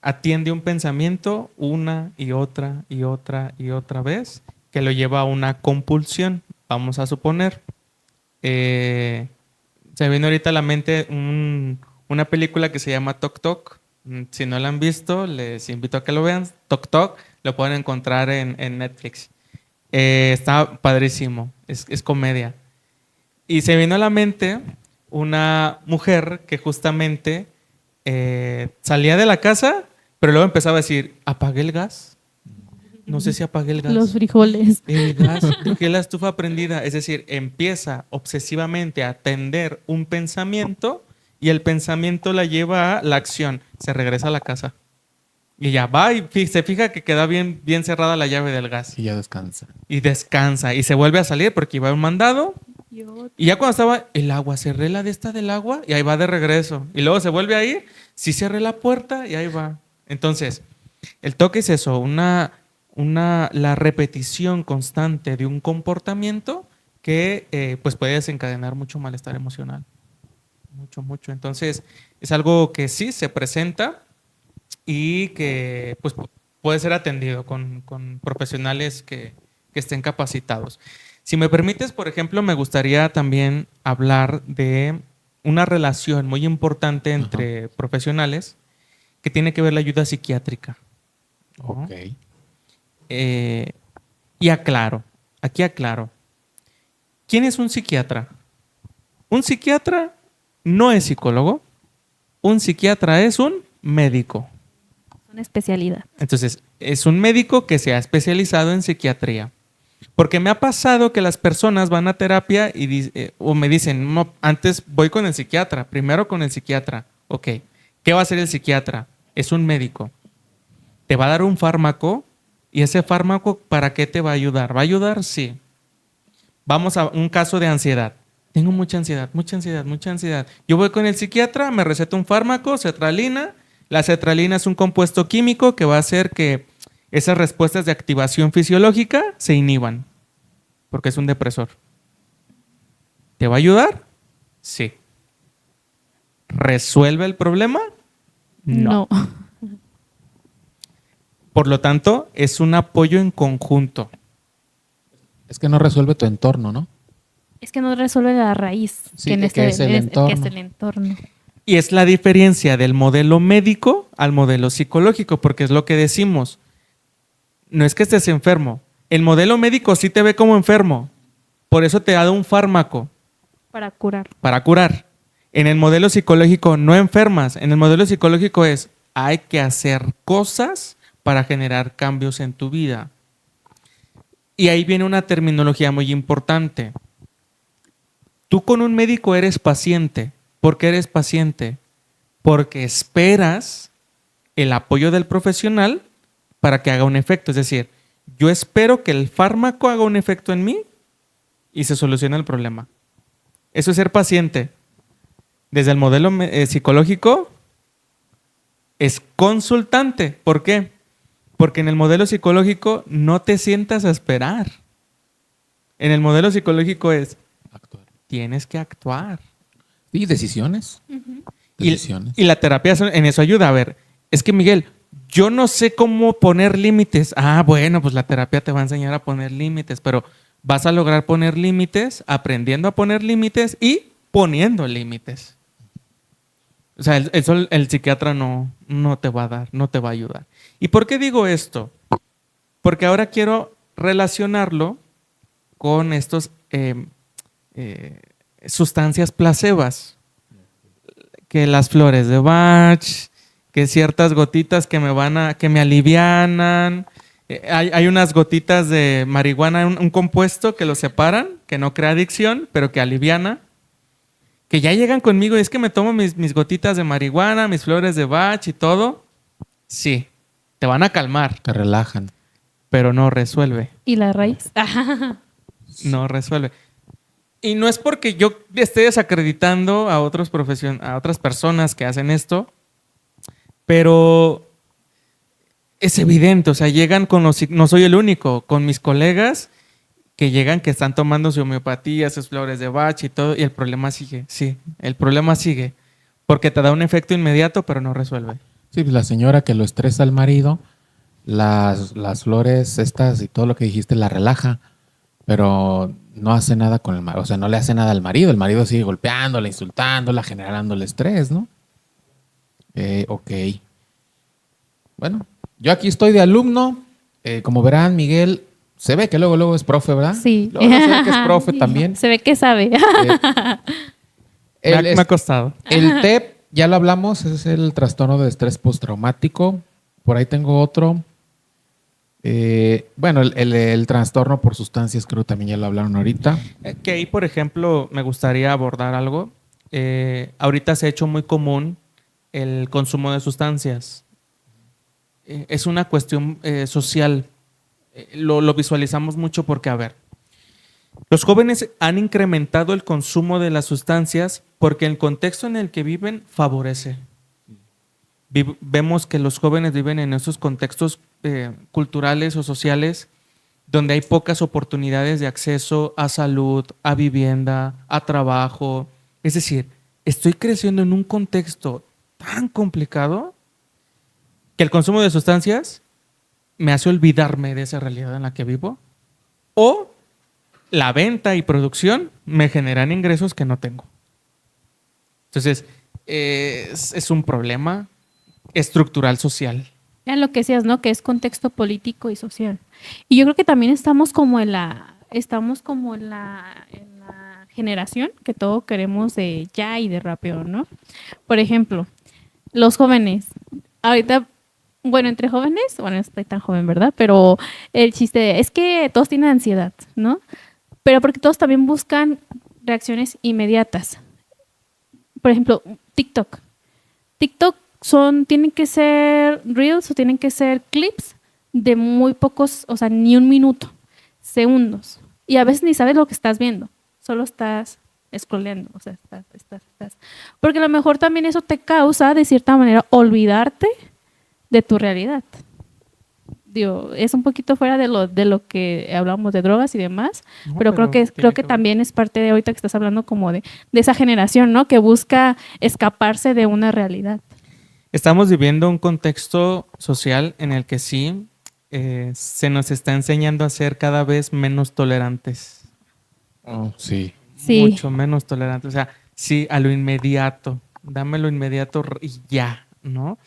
atiende un pensamiento una y otra y otra y otra vez que lo lleva a una compulsión. Vamos a suponer, se me viene ahorita a la mente una película que se llama Tok Tok. Si no la han visto, les invito a que lo vean. Tok Tok lo pueden encontrar en Netflix. Está padrísimo, es comedia. Y se vino a la mente una mujer que justamente salía de la casa, pero luego empezaba a decir, apagué el gas. No sé si apagué el gas.
Los frijoles.
El gas, dejé la estufa prendida. Es decir, empieza obsesivamente a atender un pensamiento y el pensamiento la lleva a la acción. Se regresa a la casa. Y ya va y se fija que queda bien, bien cerrada la llave del gas.
Y ya descansa.
Y descansa. Y se vuelve a salir porque iba a un mandado. Y ya cuando estaba el agua, cerré la de esta del agua y ahí va de regreso. Y luego se vuelve a ir, sí cerré la puerta y ahí va. Entonces, el toque es eso, la repetición constante de un comportamiento que pues puede desencadenar mucho malestar emocional. Mucho, mucho. Entonces, es algo que sí se presenta y que pues puede ser atendido con profesionales que estén capacitados. Si me permites, por ejemplo, me gustaría también hablar de una relación muy importante entre profesionales que tiene que ver la ayuda psiquiátrica. ¿No?
Ok.
Y aquí aclaro. ¿Quién es un psiquiatra? Un psiquiatra no es psicólogo, un psiquiatra es un médico.
Una especialidad.
Entonces, es un médico que se ha especializado en psiquiatría. Porque me ha pasado que las personas van a terapia o me dicen, no, antes voy con el psiquiatra, primero con el psiquiatra. Ok, ¿qué va a hacer el psiquiatra? Es un médico. Te va a dar un fármaco y ese fármaco, ¿para qué te va a ayudar? ¿Va a ayudar? Sí. Vamos a un caso de ansiedad. Tengo mucha ansiedad, mucha ansiedad, mucha ansiedad. Yo voy con el psiquiatra, me receta un fármaco, cetralina. La cetralina es un compuesto químico que va a hacer que esas respuestas de activación fisiológica se inhiban, porque es un depresor. ¿Te va a ayudar? Sí. ¿Resuelve el problema?
No.
Por lo tanto, es un apoyo en conjunto.
Es que no resuelve tu entorno, ¿no?
Es que no resuelve la raíz,
Sí,
que, en
que es el
que
entorno.
es el entorno.
Y es la diferencia del modelo médico al modelo psicológico, porque es lo que decimos. No es que estés enfermo. El modelo médico sí te ve como enfermo. Por eso te ha dado un fármaco.
Para curar.
Para curar. En el modelo psicológico no enfermas. En el modelo psicológico es, hay que hacer cosas para generar cambios en tu vida. Y ahí viene una terminología muy importante. Tú con un médico eres paciente. ¿Por qué eres paciente? Porque esperas el apoyo del profesional para que haga un efecto. Es decir, yo espero que el fármaco haga un efecto en mí y se solucione el problema. Eso es ser paciente. Desde el modelo psicológico es consultante. ¿Por qué? Porque en el modelo psicológico no te sientas a esperar. En el modelo psicológico es,
Actuar.
tienes que actuar.
Y decisiones. Decisiones.
Y la terapia en eso ayuda. A ver, es que Miguel, yo no sé cómo poner límites. Ah, bueno, pues la terapia te va a enseñar a poner límites, pero vas a lograr poner límites aprendiendo a poner límites y poniendo límites. O sea, el psiquiatra no te va a dar, no te va a ayudar. ¿Y por qué digo esto? Porque ahora quiero relacionarlo con estos sustancias placebas. Que las flores de Bach, que ciertas gotitas que me alivianan. Hay unas gotitas de marihuana, un compuesto que lo separan, que no crea adicción, pero que aliviana. Que ya llegan conmigo y es que me tomo mis gotitas de marihuana, mis flores de Bach y todo. Sí, te van a calmar,
Te relajan.
pero no resuelve.
¿Y la raíz?
No resuelve. Y no es porque yo esté desacreditando a otras personas que hacen esto, pero es evidente, o sea, llegan con no soy el único, con mis colegas que llegan que están tomando su homeopatía, sus flores de Bach y todo, y el problema sigue, sí, el problema sigue, porque te da un efecto inmediato, pero no resuelve.
Sí, pues la señora que lo estresa al marido, las flores estas y todo lo que dijiste la relaja, pero no hace nada con el marido, o sea, no le hace nada al marido, el marido sigue golpeándola, insultándola, generándole estrés, ¿no? Ok. Bueno, yo aquí estoy de alumno, como verán, Miguel, se ve que luego es profe, ¿verdad?
Sí.
Luego se ve que es profe también.
Se ve que sabe.
Me ha costado.
El TEP, ya lo hablamos, es el trastorno de estrés postraumático. Por ahí tengo otro. Bueno, el trastorno por sustancias, creo que también ya lo hablaron ahorita.
Que ahí, por ejemplo, me gustaría abordar algo. Ahorita se ha hecho muy común el consumo de sustancias. Es una cuestión social. Lo visualizamos mucho porque, a ver, los jóvenes han incrementado el consumo de las sustancias porque el contexto en el que viven favorece. Vemos que los jóvenes viven en esos contextos culturales o sociales donde hay pocas oportunidades de acceso a salud, a vivienda, a trabajo. Es decir, estoy creciendo en un contexto tan complicado que el consumo de sustancias me hace olvidarme de esa realidad en la que vivo, o la venta y producción me generan ingresos que no tengo. Entonces, es un problema estructural social.
Ya lo que decías, ¿no? Que es contexto político y social. Y yo creo que también estamos como en la generación que todo queremos de ya y de rápido, ¿no? Por ejemplo, los jóvenes, ahorita, bueno, entre jóvenes, bueno, no estoy tan joven, ¿verdad? Pero el chiste es que todos tienen ansiedad, ¿no? Pero porque todos también buscan reacciones inmediatas. Por ejemplo, TikTok. TikTok tienen que ser reels o tienen que ser clips de muy pocos, o sea, ni un minuto, segundos. Y a veces ni sabes lo que estás viendo, solo estás scrolleando, o sea, estás. Porque a lo mejor también eso te causa, de cierta manera, olvidarte de tu realidad. Digo, es un poquito fuera de lo que hablamos de drogas y demás,
No,
pero creo que
ver.
también es parte de ahorita que estás hablando como de esa generación, ¿no? Que busca escaparse de una realidad.
Estamos viviendo un contexto social en el que sí se nos está enseñando a ser cada vez menos tolerantes.
Oh, sí.
Sí.
Mucho menos tolerantes. O sea, sí, a lo inmediato. Dame lo inmediato y ya, ¿no?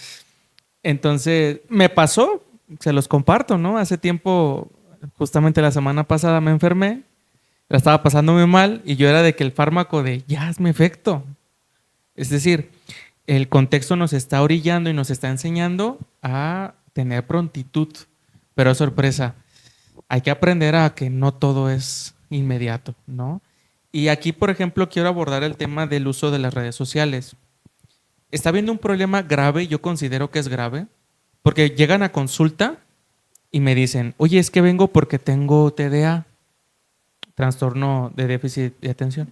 Entonces, me pasó, se los comparto, ¿no? Hace tiempo, justamente la semana pasada me enfermé, la estaba pasando muy mal y yo era de que el fármaco de ya hazme efecto. Es decir, el contexto nos está orillando y nos está enseñando a tener prontitud, pero sorpresa, hay que aprender a que no todo es inmediato, ¿no? Y aquí, por ejemplo, quiero abordar el tema del uso de las redes sociales. Está habiendo un problema grave, yo considero que es grave, porque llegan a consulta y me dicen, oye, es que vengo porque tengo TDA, trastorno de déficit de atención.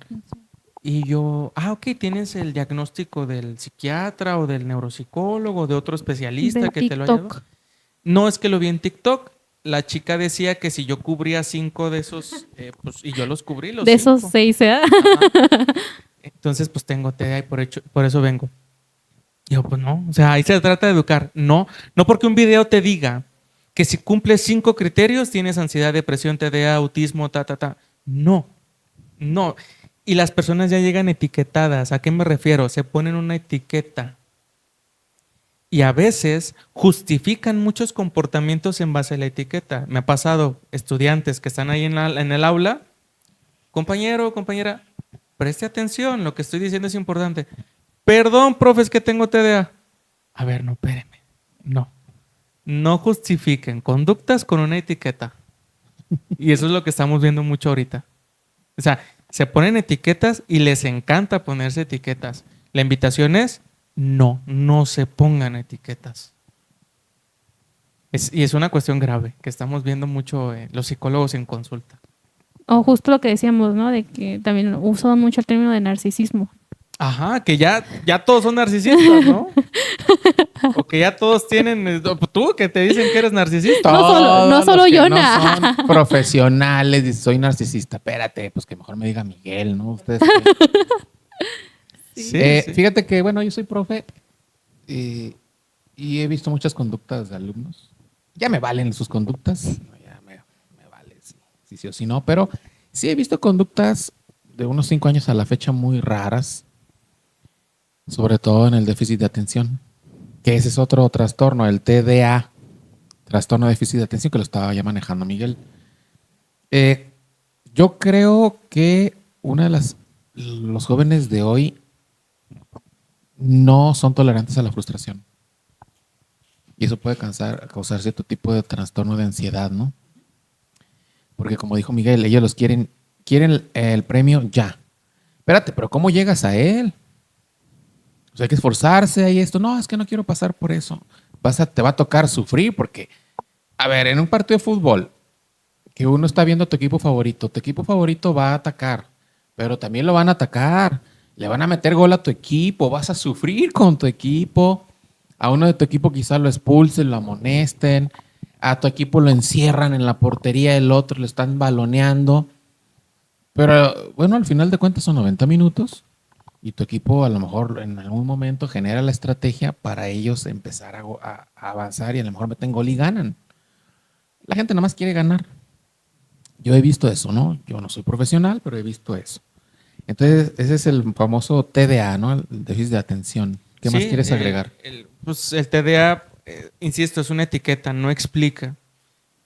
Y yo, ok, ¿tienes el diagnóstico del psiquiatra o del neuropsicólogo, de otro especialista
De
que te lo haya
TikTok.
dado? No, es que lo vi en TikTok. La chica decía que si yo cubría 5 de esos, pues, y yo los cubrí los
De
5.
esos 6, ¿eh?
Entonces, pues tengo TDA y por eso vengo. Yo, pues no, o sea, ahí se trata de educar. No porque un video te diga que si cumples 5 criterios tienes ansiedad, depresión, TDA, autismo, No. Y las personas ya llegan etiquetadas. ¿A qué me refiero? Se ponen una etiqueta. Y a veces justifican muchos comportamientos en base a la etiqueta. Me ha pasado estudiantes que están ahí en el aula. Compañero, compañera, preste atención, lo que estoy diciendo es importante. Perdón, profe, es que tengo TDA. A ver, no, espéreme. No justifiquen conductas con una etiqueta. Y eso es lo que estamos viendo mucho ahorita. O sea, se ponen etiquetas y les encanta ponerse etiquetas. La invitación es, no se pongan etiquetas. Y es una cuestión grave que estamos viendo mucho los psicólogos en consulta.
O justo lo que decíamos, ¿no? De que también usan mucho el término de narcisismo.
Ajá, que ya todos son narcisistas, ¿no? Ok, porque ya todos tienen, tú que te dicen que eres narcisista.
No solo
los que
Yona.
no son profesionales, dicen, soy narcisista. Espérate, pues que mejor me diga Miguel, ¿no? Ustedes.
Sí, sí.
Fíjate que, bueno, yo soy profe y he visto muchas conductas de alumnos. Ya me valen sus conductas. No, ya me vale si sí o si no. Pero sí he visto conductas de unos 5 años a la fecha muy raras. Sobre todo en el déficit de atención. Que ese es otro trastorno, el TDA. Trastorno de déficit de atención, que lo estaba ya manejando Miguel. Yo creo que los jóvenes de hoy no son tolerantes a la frustración. Y eso puede causar cierto tipo de trastorno de ansiedad, ¿no? Porque como dijo Miguel, ellos quieren el premio ya. Espérate, pero ¿cómo llegas a él? O sea, hay que esforzarse y esto. No, es que no quiero pasar por eso. Te va a tocar sufrir porque, a ver, en un partido de fútbol, que uno está viendo a tu equipo favorito va a atacar, pero también lo van a atacar. Le van a meter gol a tu equipo, vas a sufrir con tu equipo. A uno de tu equipo quizás lo expulsen, lo amonesten. A tu equipo lo encierran en la portería, el otro lo están baloneando. Pero bueno, al final de cuentas son 90 minutos y tu equipo a lo mejor en algún momento genera la estrategia para ellos empezar a avanzar y a lo mejor meten gol y ganan. La gente nada más quiere ganar. Yo he visto eso, ¿no? Yo no soy profesional, pero he visto eso. Entonces, ese es el famoso TDA, ¿no? El déficit de atención. ¿Qué más quieres agregar?
Pues el TDA, insisto, es una etiqueta, no explica,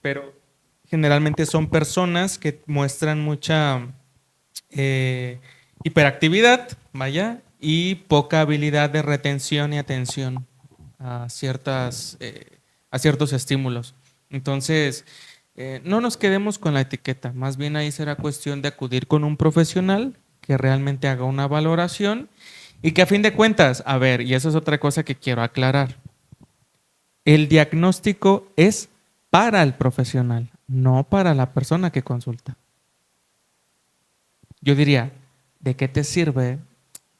pero generalmente son personas que muestran mucha hiperactividad, vaya, y poca habilidad de retención y atención a ciertos estímulos. Entonces, no nos quedemos con la etiqueta, más bien ahí será cuestión de acudir con un profesional que realmente haga una valoración y que a fin de cuentas, a ver, y eso es otra cosa que quiero aclarar, el diagnóstico es para el profesional, no para la persona que consulta. Yo diría, ¿de qué te sirve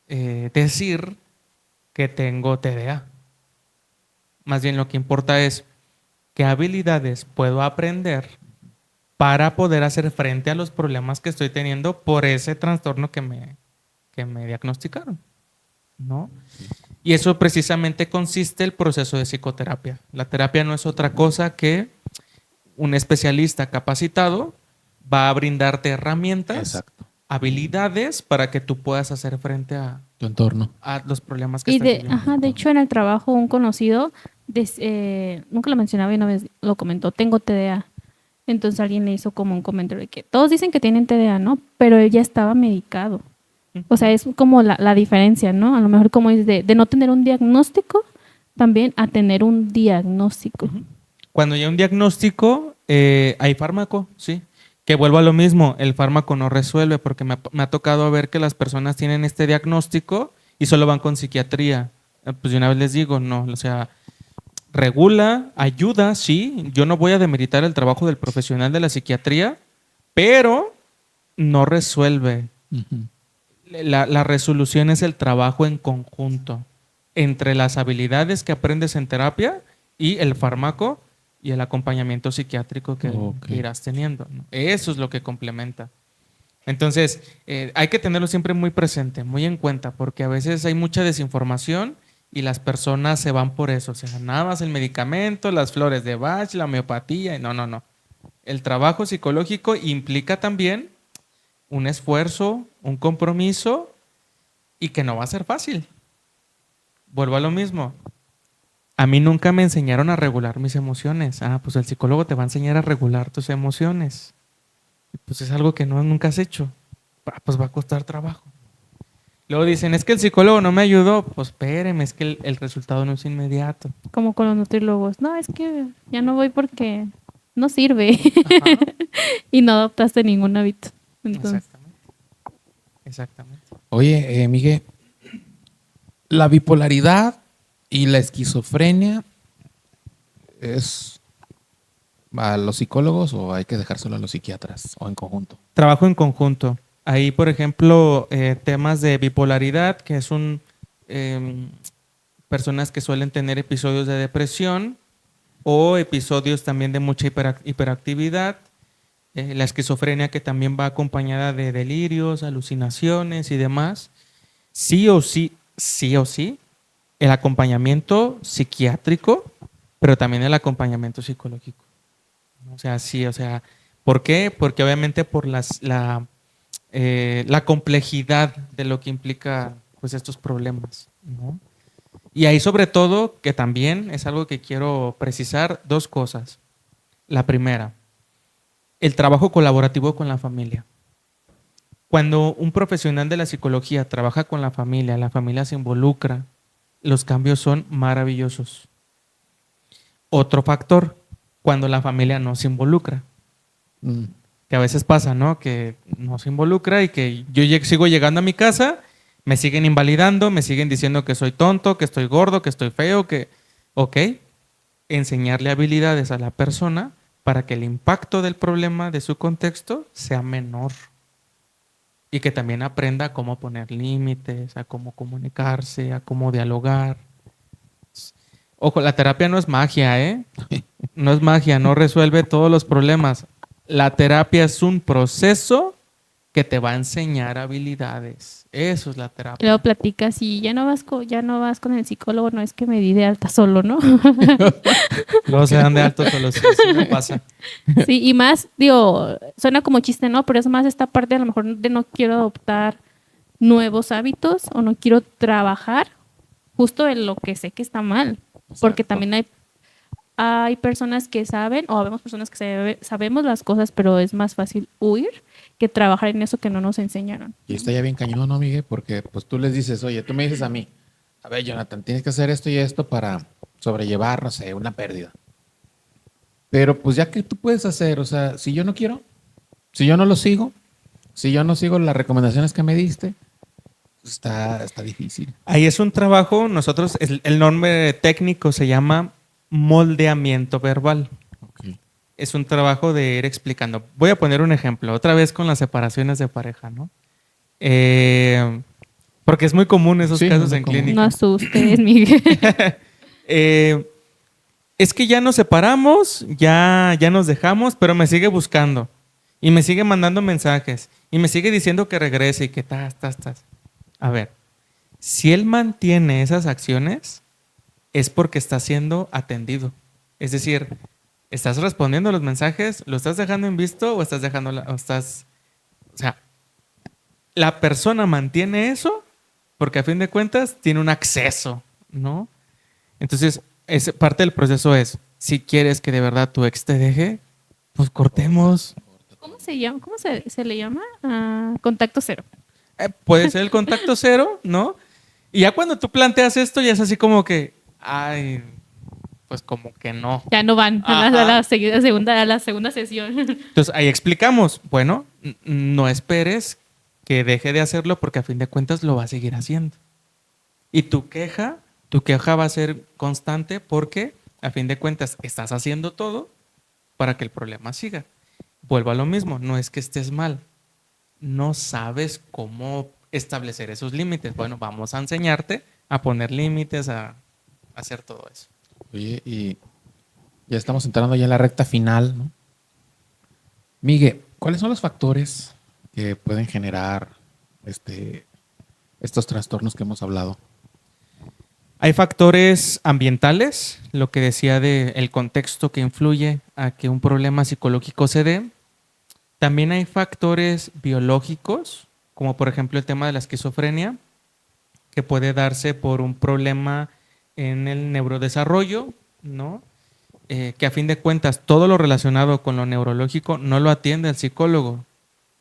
decir que tengo TDA? Más bien lo que importa es qué habilidades puedo aprender para poder hacer frente a los problemas que estoy teniendo por ese trastorno que me diagnosticaron, ¿no? Y eso precisamente consiste el proceso de psicoterapia. La terapia no es otra cosa que un especialista capacitado va a brindarte herramientas,
Exacto.
habilidades para que tú puedas hacer frente a
Tu entorno.
a los problemas que estás viviendo.
De hecho, en el trabajo, un conocido, nunca lo mencionaba y una vez lo comentó, tengo TDA. Entonces alguien le hizo como un comentario de que todos dicen que tienen TDA, ¿no? Pero él ya estaba medicado. O sea, es como la diferencia, ¿no? A lo mejor como es de no tener un diagnóstico, también a tener un diagnóstico.
Cuando hay un diagnóstico, hay fármaco, sí. Que vuelvo a lo mismo, el fármaco no resuelve porque me ha tocado ver que las personas tienen este diagnóstico y solo van con psiquiatría. Pues de una vez les digo, no, o sea, regula, ayuda, sí. Yo no voy a demeritar el trabajo del profesional de la psiquiatría, pero no resuelve.
Uh-huh.
La resolución es el trabajo en conjunto entre las habilidades que aprendes en terapia y el fármaco y el acompañamiento psiquiátrico que irás teniendo, ¿no? Eso es lo que complementa. Entonces, hay que tenerlo siempre muy presente, muy en cuenta, porque a veces hay mucha desinformación y las personas se van por eso. O sea, nada más el medicamento, las flores de Bach, la homeopatía. No. El trabajo psicológico implica también un esfuerzo, un compromiso y que no va a ser fácil. Vuelvo a lo mismo. A mí nunca me enseñaron a regular mis emociones. Pues el psicólogo te va a enseñar a regular tus emociones. Y pues es algo que nunca has hecho. Pues va a costar trabajo. Luego dicen, es que el psicólogo no me ayudó. Pues espéreme, es que el resultado no es inmediato.
Como con los nutriólogos. No, es que ya no voy porque no sirve. Y no adoptaste ningún hábito. Entonces.
Exactamente.
Oye, Miguel, la bipolaridad y la esquizofrenia ¿es a los psicólogos o hay que dejárselo a los psiquiatras o en conjunto?
Trabajo en conjunto. Ahí, por ejemplo, temas de bipolaridad, que es personas que suelen tener episodios de depresión o episodios también de mucha hiperactividad, la esquizofrenia que también va acompañada de delirios, alucinaciones y demás. Sí o sí, el acompañamiento psiquiátrico, pero también el acompañamiento psicológico. O sea, sí, o sea, ¿por qué? Porque obviamente por la complejidad de lo que implica pues estos problemas, ¿no? Y ahí sobre todo, que también es algo que quiero precisar, dos cosas. La primera, el trabajo colaborativo con la familia. Cuando un profesional de la psicología trabaja con la familia se involucra, los cambios son maravillosos. Otro factor, cuando la familia no se involucra. Que a veces pasa, ¿no? Que no se involucra y que yo sigo llegando a mi casa, me siguen invalidando, me siguen diciendo que soy tonto, que estoy gordo, que estoy feo, que... Ok, enseñarle habilidades a la persona para que el impacto del problema de su contexto sea menor. Y que también aprenda a cómo poner límites, a cómo comunicarse, a cómo dialogar. Ojo, la terapia no es magia, ¿eh? No es magia, no resuelve todos los problemas. La terapia es un proceso que te va a enseñar habilidades. Eso es la terapia.
Luego platicas y ya no vas con el psicólogo, no es que me di de alta solo, ¿no?
Luego se dan de alto solo, sí me pasa.
Sí, y más, digo, suena como chiste, ¿no? Pero es más esta parte a lo mejor de no quiero adoptar nuevos hábitos o no quiero trabajar justo en lo que sé que está mal. Porque también hay personas que saben, o habemos personas que sabemos las cosas, pero es más fácil huir que trabajar en eso que no nos enseñaron.
Y está ya bien cañón, ¿no, Miguel? Porque pues tú les dices, oye, tú me dices a mí, a ver, Jonathan, tienes que hacer esto y esto para sobrellevar, no sé, una pérdida. Pero pues ya que tú puedes hacer, o sea, si yo no quiero, si yo no lo sigo, si yo no sigo las recomendaciones que me diste, pues está difícil.
Ahí es un trabajo, nosotros, el nombre técnico se llama moldeamiento verbal.
Okay.
Es un trabajo de ir explicando. Voy a poner un ejemplo, otra vez con las separaciones de pareja, ¿no? Porque es muy común esos casos en clínica.
No asustes, Miguel.
Es que ya nos separamos, ya nos dejamos, pero me sigue buscando. Y me sigue mandando mensajes. Y me sigue diciendo que regrese y que tas. A ver, si él mantiene esas acciones, es porque está siendo atendido. Es decir, ¿estás respondiendo a los mensajes? ¿Lo estás dejando en visto o estás dejando o sea, la persona mantiene eso porque a fin de cuentas tiene un acceso, ¿no? Entonces, parte del proceso es, si quieres que de verdad tu ex te deje, pues cortemos.
¿Cómo se llama? ¿Cómo se le llama? Contacto cero.
Puede ser el contacto cero, ¿no? Y ya cuando tú planteas esto, ya es así como que, ay, pues como que no.
Ya no van a la segunda sesión.
Entonces ahí explicamos, bueno, no esperes que deje de hacerlo porque a fin de cuentas lo va a seguir haciendo. Y tu queja va a ser constante porque a fin de cuentas estás haciendo todo para que el problema siga. Vuelvo a lo mismo, no es que estés mal, no sabes cómo establecer esos límites. Bueno, vamos a enseñarte a poner límites, a hacer todo eso.
Oye, y ya estamos entrando ya en la recta final, ¿no? Miguel, ¿cuáles son los factores que pueden generar estos trastornos que hemos hablado?
Hay factores ambientales, lo que decía del contexto que influye a que un problema psicológico se dé. También hay factores biológicos, como por ejemplo el tema de la esquizofrenia, que puede darse por un problema en el neurodesarrollo, ¿no? Que a fin de cuentas todo lo relacionado con lo neurológico no lo atiende el psicólogo,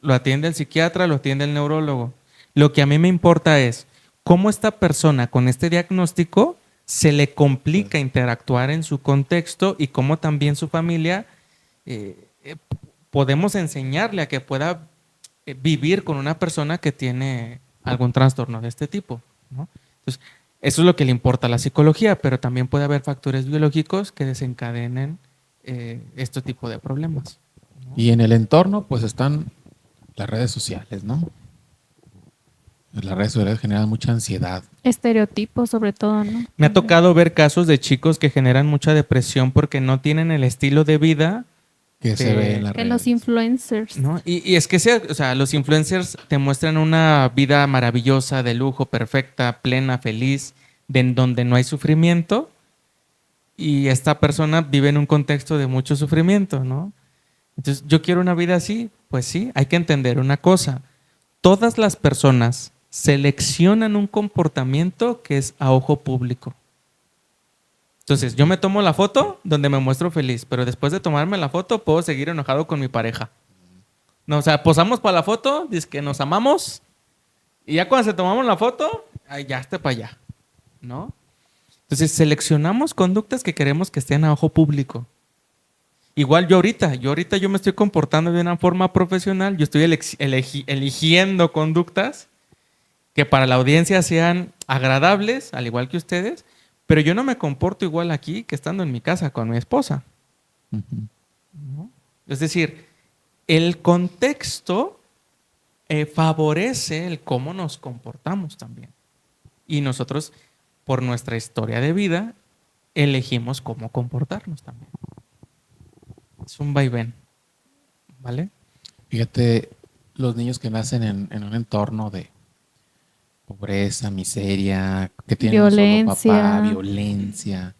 lo atiende el psiquiatra, lo atiende el neurólogo. Lo que a mí me importa es cómo esta persona con este diagnóstico se le complica interactuar en su contexto y cómo también su familia podemos enseñarle a que pueda vivir con una persona que tiene algún trastorno de este tipo, ¿no? Entonces, eso es lo que le importa a la psicología, pero también puede haber factores biológicos que desencadenen este tipo de problemas, ¿no?
Y en el entorno, pues están las redes sociales, ¿no? Las redes sociales generan mucha ansiedad.
Estereotipos sobre todo, ¿no?
Me ha tocado ver casos de chicos que generan mucha depresión porque no tienen el estilo de vida,
Que se ve en las
Que
redes.
los influencers.
¿no? Y es que o sea, los influencers te muestran una vida maravillosa, de lujo, perfecta, plena, feliz, en donde no hay sufrimiento, y esta persona vive en un contexto de mucho sufrimiento, ¿no? Entonces, yo quiero una vida así. Pues sí, hay que entender una cosa. Todas las personas seleccionan un comportamiento que es a ojo público. Entonces, yo me tomo la foto donde me muestro feliz, pero después de tomarme la foto puedo seguir enojado con mi pareja. No, o sea, posamos para la foto, dice que nos amamos, y ya cuando se tomamos la foto, ay, ya está para allá, ¿no? Entonces, seleccionamos conductas que queremos que estén a ojo público. Igual yo ahorita yo me estoy comportando de una forma profesional, yo estoy eligiendo conductas que para la audiencia sean agradables, al igual que ustedes, pero yo no me comporto igual aquí que estando en mi casa con mi esposa, ¿no? Es decir, el contexto favorece el cómo nos comportamos también. Y nosotros, por nuestra historia de vida, elegimos cómo comportarnos también. Es un vaivén, ¿vale?
Fíjate, los niños que nacen en un entorno de pobreza, miseria, que tienen un solo papá, violencia.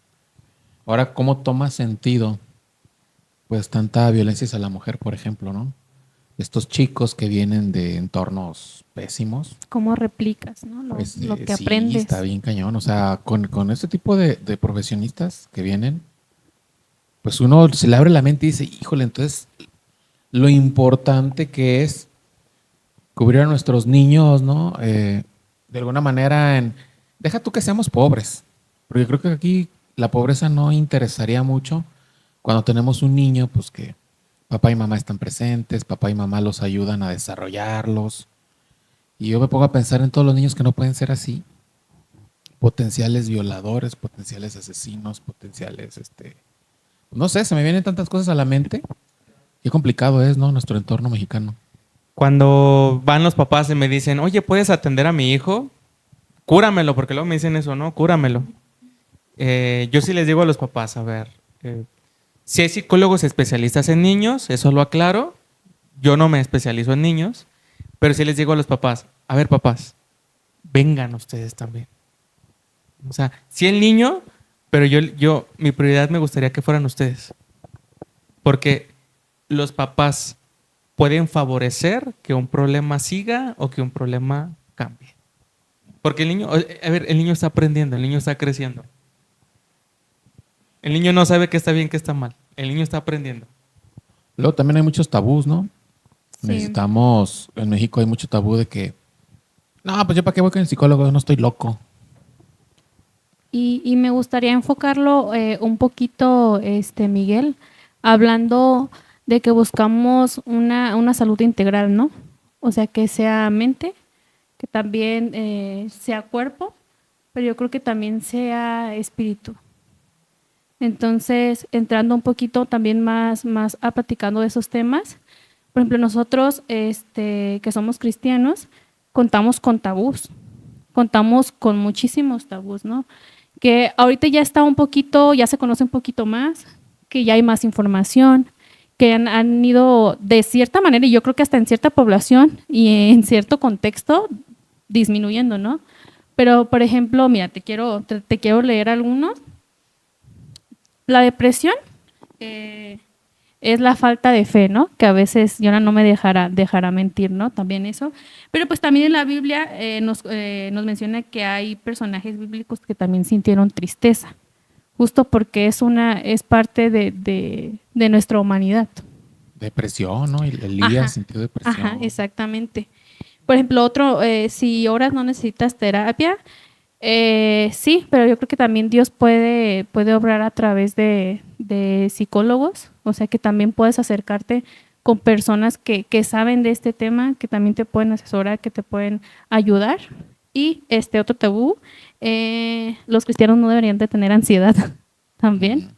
Ahora, ¿cómo toma sentido pues tanta violencia hacia la mujer, por ejemplo, ¿no? Estos chicos que vienen de entornos pésimos.
¿Cómo replicas, no? Lo que
sí,
aprendes.
está bien cañón. O sea, con este tipo de profesionistas que vienen, pues uno se le abre la mente y dice, híjole, entonces lo importante que es cubrir a nuestros niños, ¿no? De alguna manera, deja tú que seamos pobres, porque creo que aquí la pobreza no interesaría mucho cuando tenemos un niño, pues que papá y mamá están presentes, papá y mamá los ayudan a desarrollarlos. Y yo me pongo a pensar en todos los niños que no pueden ser así, potenciales violadores, potenciales asesinos, potenciales, no sé, se me vienen tantas cosas a la mente. Qué complicado es, ¿no? Nuestro entorno mexicano.
Cuando van los papás y me dicen, oye, ¿puedes atender a mi hijo? Cúramelo, porque luego me dicen eso, ¿no? Cúramelo. Yo sí les digo a los papás, a ver, si hay psicólogos especialistas en niños, eso lo aclaro. Yo no me especializo en niños, pero sí les digo a los papás, a ver, papás, vengan ustedes también. O sea, sí el niño, pero mi prioridad me gustaría que fueran ustedes. Porque los papás pueden favorecer que un problema siga o que un problema cambie. Porque el niño, a ver, el niño está aprendiendo, el niño está creciendo. El niño no sabe qué está bien, qué está mal. El niño está aprendiendo.
Luego también hay muchos tabús, ¿no?
Sí.
Necesitamos, en México hay mucho tabú de que, no, pues yo para qué voy con el psicólogo, yo no estoy loco.
Y me gustaría enfocarlo un poquito, Miguel, hablando de que buscamos una salud integral, ¿no? O sea, que sea mente, que también sea cuerpo, pero yo creo que también sea espíritu. Entonces, entrando un poquito también más a platicando de esos temas, por ejemplo, nosotros que somos cristianos, contamos con tabús, contamos con muchísimos tabús, ¿no? Que ahorita ya está un poquito, ya se conoce un poquito más, que ya hay más información, que han ido de cierta manera, y yo creo que hasta en cierta población y en cierto contexto, disminuyendo, ¿no? Pero, por ejemplo, mira, te quiero leer algunos. La depresión es la falta de fe, ¿no? Que a veces Yona no me dejará mentir, ¿no? También eso. Pero pues también en la Biblia nos menciona que hay personajes bíblicos que también sintieron tristeza, justo porque es parte de nuestra humanidad.
Depresión, ¿no? Elías sintió depresión.
Ajá, exactamente. Por ejemplo, otro, si ahora no necesitas terapia, sí, pero yo creo que también Dios puede obrar a través de psicólogos, o sea que también puedes acercarte con personas que saben de este tema, que también te pueden asesorar, que te pueden ayudar. Y otro tabú, los cristianos no deberían de tener ansiedad también.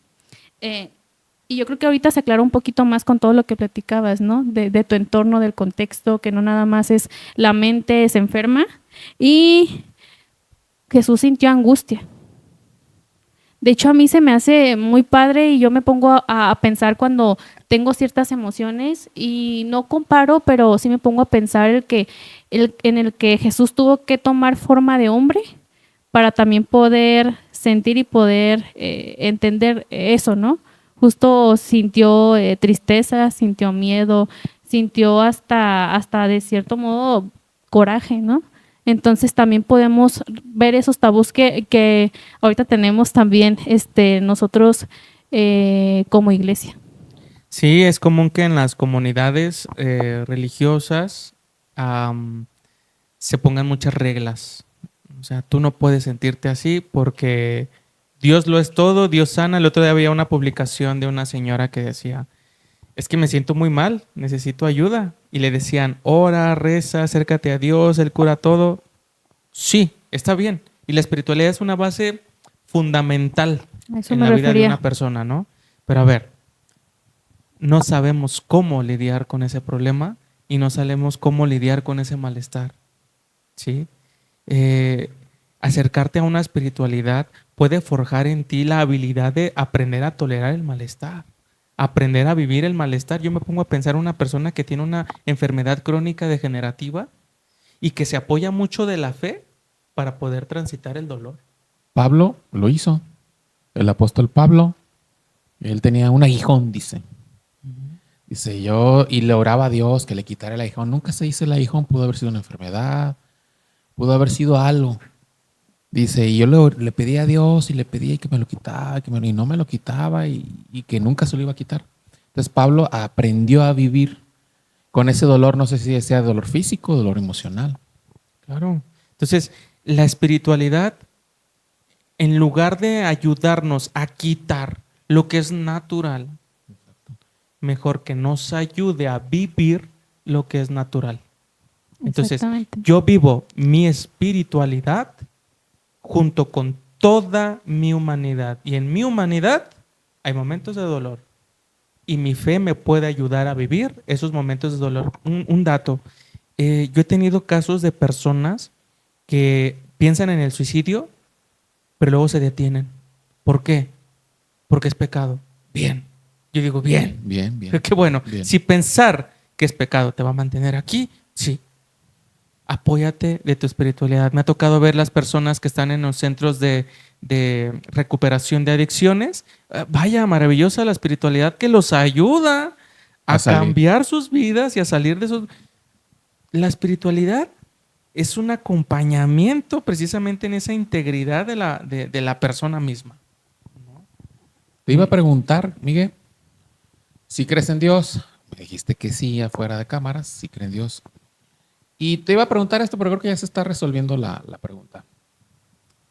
Y yo creo que ahorita se aclaró un poquito más con todo lo que platicabas, ¿no? De tu entorno, del contexto, que no nada más es la mente se enferma. Y Jesús sintió angustia. De hecho, a mí se me hace muy padre y yo me pongo a pensar cuando tengo ciertas emociones y no comparo, pero sí me pongo a pensar en el que Jesús tuvo que tomar forma de hombre para también poder sentir y poder entender eso, ¿no? Justo sintió tristeza, sintió miedo, sintió hasta de cierto modo coraje, ¿no? Entonces también podemos ver esos tabús que ahorita tenemos también nosotros como iglesia.
Sí, es común que en las comunidades religiosas se pongan muchas reglas. O sea, tú no puedes sentirte así porque Dios lo es todo, Dios sana. El otro día había una publicación de una señora que decía, es que me siento muy mal, necesito ayuda. Y le decían, ora, reza, acércate a Dios, Él cura todo. Sí, está bien. Y la espiritualidad es una base fundamental en la vida de una persona, ¿no? Pero a ver, no sabemos cómo lidiar con ese problema y no sabemos cómo lidiar con ese malestar, ¿sí? Acercarte a una espiritualidad puede forjar en ti la habilidad de aprender a tolerar el malestar, aprender a vivir el malestar. Yo me pongo a pensar en una persona que tiene una enfermedad crónica degenerativa y que se apoya mucho de la fe para poder transitar el dolor.
Pablo lo hizo. El apóstol Pablo, él tenía un aguijón, dice. Dice yo, y le oraba a Dios que le quitara el aguijón. Nunca se dice el aguijón, pudo haber sido una enfermedad, pudo haber sido algo. Dice, y yo le pedía a Dios y le pedía que me lo quitara, y no me lo quitaba y que nunca se lo iba a quitar. Entonces Pablo aprendió a vivir con ese dolor, no sé si sea dolor físico o dolor emocional.
Claro. Entonces, la espiritualidad, en lugar de ayudarnos a quitar lo que es natural, mejor que nos ayude a vivir lo que es natural. Entonces, yo vivo mi espiritualidad junto con toda mi humanidad. Y en mi humanidad hay momentos de dolor. Y mi fe me puede ayudar a vivir esos momentos de dolor. Un dato. Yo he tenido casos de personas que piensan en el suicidio, pero luego se detienen. ¿Por qué? Porque es pecado. Bien. Yo digo, bien.
Bien, bien.
Qué bueno.
Bien.
Si pensar que es pecado te va a mantener aquí, sí. Apóyate de tu espiritualidad. Me ha tocado ver las personas que están en los centros de recuperación de adicciones. Vaya, maravillosa la espiritualidad que los ayuda a cambiar sus vidas y a salir de esos... La espiritualidad es un acompañamiento precisamente en esa integridad de la persona misma.
Te iba a preguntar, Miguel, si crees en Dios. Me dijiste que sí, afuera de cámaras, si crees en Dios. Y te iba a preguntar esto, pero creo que ya se está resolviendo la pregunta.